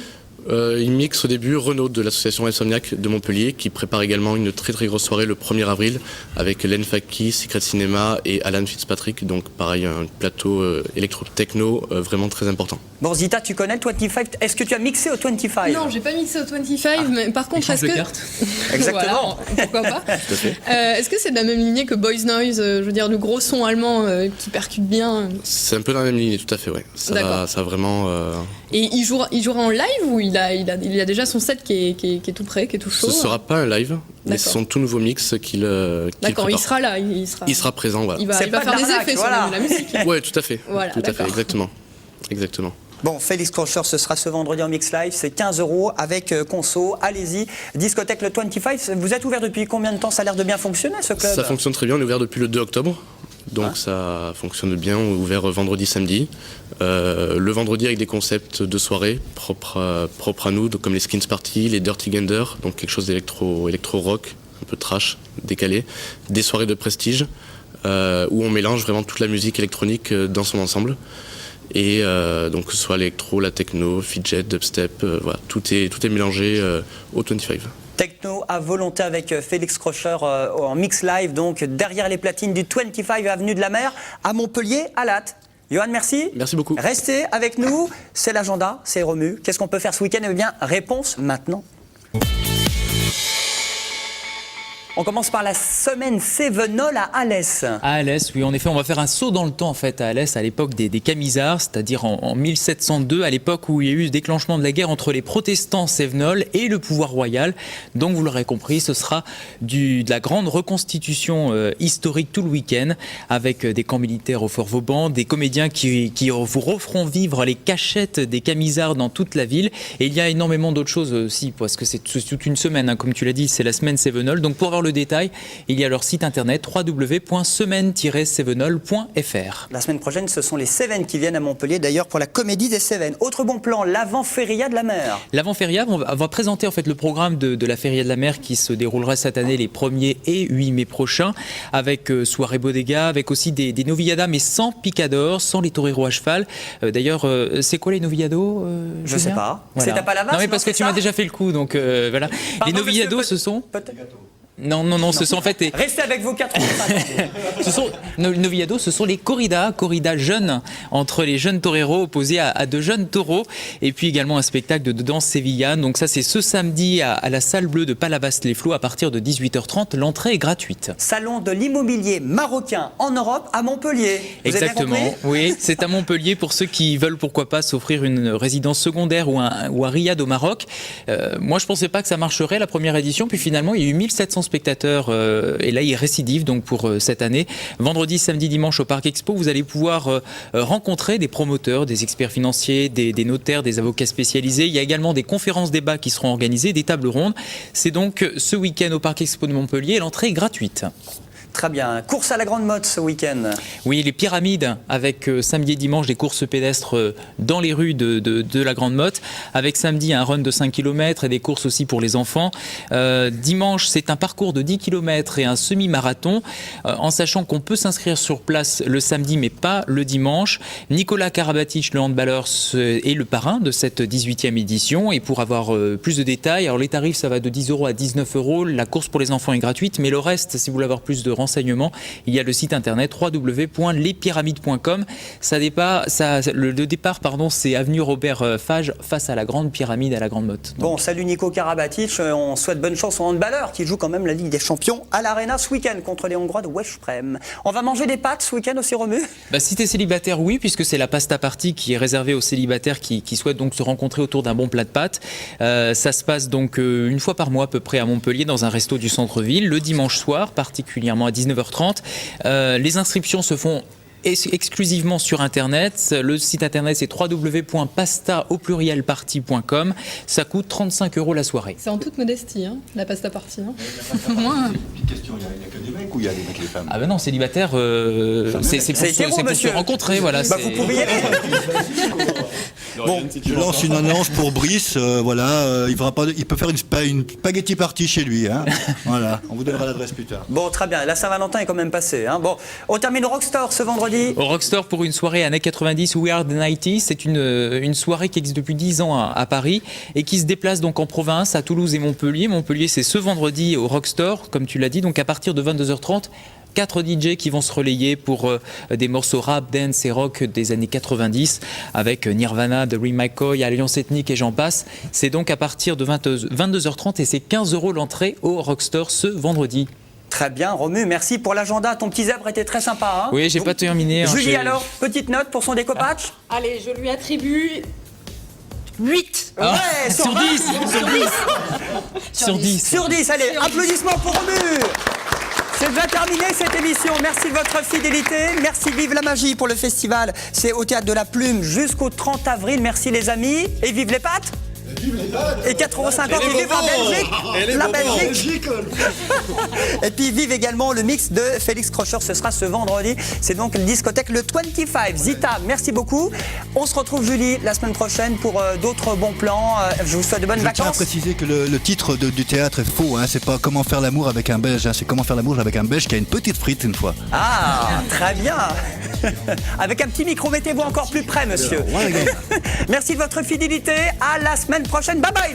Il mixe au début Renaud de l'association Insomniac de Montpellier, qui prépare également une très très grosse soirée le 1er avril avec Len Faki, Secret Cinema et Alan Fitzpatrick. Donc pareil, un plateau électro-techno vraiment très important. Bon, Zita, tu connais le 25. Est-ce que tu as mixé au 25? Non, j'ai pas mixé au 25, mais par contre, est-ce que... Exactement. Voilà, pourquoi pas. Est-ce que c'est de la même lignée que Boys Noise, je veux dire, le gros son allemand qui percute bien? C'est un peu dans la même lignée, tout à fait, ouais. Ça vraiment... Et il jouera en live ou il a déjà son set qui est tout prêt, qui est tout chaud? Ce sera pas un live, mais c'est son tout nouveau mix qu'il D'accord, prépare. il sera là. Il sera présent, voilà. Il va faire des effets sur la musique. Ouais, tout à fait. Voilà, tout à fait, exactement. Bon, Félix Crocher, ce sera ce vendredi en Mix Live, c'est 15 € avec conso, allez-y. Discothèque le 25, vous êtes ouvert depuis combien de temps? Ça a l'air de bien fonctionner ce club? Ça fonctionne très bien, on est ouvert depuis le 2 octobre. Donc ça fonctionne bien, on est ouvert vendredi, samedi. Le vendredi avec des concepts de soirée propres à nous, donc comme les Skins Party, les Dirty Gander, donc quelque chose d'électro-rock, un peu trash, décalé. Des soirées de prestige où on mélange vraiment toute la musique électronique dans son ensemble. Et donc que ce soit l'électro, la techno, fidget, dubstep, voilà, tout est mélangé au 25. Techno à volonté avec Félix Crocher en Mix Live, donc derrière les platines du 25 avenue de la Mer à Montpellier, à Latte. Johan, merci. Merci beaucoup. Restez avec nous, c'est l'agenda, c'est Romu. Qu'est-ce qu'on peut faire ce week-end? Eh bien, réponse maintenant. On commence par la semaine Cévenol à Alès. À Alès, oui, en effet, on va faire un saut dans le temps en fait à Alès, à l'époque des Camisards, c'est-à-dire en 1702, à l'époque où il y a eu le déclenchement de la guerre entre les protestants cévenols et le pouvoir royal. Donc vous l'aurez compris, ce sera de la grande reconstitution historique tout le week-end, avec des camps militaires au Fort Vauban, des comédiens qui vous referont vivre les cachettes des Camisards dans toute la ville. Et il y a énormément d'autres choses aussi, parce que c'est toute une semaine, hein, comme tu l'as dit, c'est la semaine Cévenol. Donc pour avoir le détail, il y a leur site internet www.semaine-cévenol.fr. La semaine prochaine, ce sont les Cévennes qui viennent à Montpellier, d'ailleurs pour la Comédie des Cévennes. Autre bon plan, l'Avant-Feria de la Mer. L'Avant-Feria, on va présenter en fait le programme de la Feria de la Mer qui se déroulera cette année les 1er et 8 mai prochains, avec soirée bodega, avec aussi des novilladas, mais sans picador, sans les toreros à cheval. D'ailleurs, c'est quoi les novillados Je sais pas. Voilà. C'est à Palavas? Non mais parce que tu m'as déjà fait le coup, donc voilà. Pardon, les novillados, ce sont... Non, ce sont en fait... Restez avec vos 4 Novillados, ce sont les corridas jeunes, entre les jeunes toreros opposés à de jeunes taureaux, et puis également un spectacle de danse sévillane. Donc ça, c'est ce samedi à la salle bleue de Palavas-les-Flots à partir de 18h30. L'entrée est gratuite. Salon de l'immobilier marocain en Europe à Montpellier. Vous Exactement, avez oui, c'est à Montpellier pour ceux qui veulent pourquoi pas s'offrir une résidence secondaire ou un riad au Maroc. Moi, je pensais pas que ça marcherait la première édition, puis finalement, il y a eu 1700 spectateurs et là il récidive donc pour cette année. Vendredi, samedi, dimanche au Parc Expo, vous allez pouvoir rencontrer des promoteurs, des experts financiers, des notaires, des avocats spécialisés. Il y a également des conférences débats qui seront organisées, des tables rondes. C'est donc ce week-end au Parc Expo de Montpellier, l'entrée est gratuite. Très bien. Course à la Grande Motte ce week-end. Oui, les pyramides avec samedi et dimanche des courses pédestres dans les rues de la Grande Motte. Avec samedi un run de 5 km et des courses aussi pour les enfants. Dimanche, c'est un parcours de 10 km et un semi-marathon. En sachant qu'on peut s'inscrire sur place le samedi mais pas le dimanche. Nicolas Karabatic, le handballeur, est le parrain de cette 18e édition. Et pour avoir plus de détails, alors les tarifs ça va de 10 € à 19 €. La course pour les enfants est gratuite, mais le reste, si vous voulez avoir plus de renseignements, il y a le site internet www.lespyramides.com. Le départ, c'est avenue Robert Fage face à la Grande Pyramide à la Grande Motte. Bon, salut Nico Karabatic, on souhaite bonne chance aux handballeurs qui jouent quand même la Ligue des Champions à l'Arena ce week-end contre les Hongrois de Westprem. On va manger des pâtes ce week-end aussi, Romu? Si t'es célibataire, oui, puisque c'est la pasta party qui est réservée aux célibataires qui souhaitent donc se rencontrer autour d'un bon plat de pâtes. Ça se passe donc une fois par mois à peu près à Montpellier dans un resto du centre-ville, le dimanche soir particulièrement à 19h30. Les inscriptions se font exclusivement sur internet. Le site internet c'est www.pasta@party.com. Ça coûte 35 € la soirée. C'est en toute modestie, hein, la pasta party. Hein. Petite question, il n'y a que des mecs ou il y a des mecs et des femmes? Ah ben non, célibataire, c'est pour se rencontrer. Voilà, vous pouvez y aller. Bon, je lance une annonce pour Brice. Il peut faire une spaghetti party chez lui. Hein. Voilà, on vous donnera l'adresse plus tard. Bon, très bien. La Saint-Valentin est quand même passée. Hein. Bon, on termine au Rockstore ce vendredi. Au Rockstore pour une soirée années 90 We Are the 90s. C'est une soirée qui existe depuis 10 ans à Paris et qui se déplace donc en province à Toulouse et Montpellier. Montpellier, c'est ce vendredi au Rockstore, comme tu l'as dit, donc à partir de 22h30. 4 DJ qui vont se relayer pour des morceaux rap, dance et rock des années 90 avec Nirvana, The Real McCoy, Alliance Ethnique et j'en passe. C'est donc à partir de 22h30 et c'est 15 € l'entrée au Rockstore ce vendredi. Très bien, Romu, merci pour l'agenda. Ton petit zèbre était très sympa. Hein. Oui, j'ai pas terminé. Julie, alors, petite note pour son découpage. Allez, je lui attribue 8. Ouais, sur 10. Sur 10. Sur 10, allez, applaudissements pour Romu. C'est déjà terminé cette émission. Merci de votre fidélité. Merci Vive la Magie pour le festival. C'est au Théâtre de la Plume jusqu'au 30 avril. Merci les amis. Et vive les pâtes. Et 4,50 € et vive la Belgique. Et puis vive également le mix de Félix Crocher, ce sera ce vendredi. C'est donc une discothèque le 25. Zita, merci beaucoup. On se retrouve Julie la semaine prochaine pour d'autres bons plans. Je vous souhaite de bonnes vacances. Je tiens à préciser que le titre du théâtre est faux. Hein. C'est pas Comment faire l'amour avec un Belge. Hein. C'est Comment faire l'amour avec un Belge qui a une petite frite une fois. Ah, très bien. Avec un petit micro, mettez-vous encore plus près, monsieur. Merci de votre fidélité. À la semaine prochaine. Bye bye.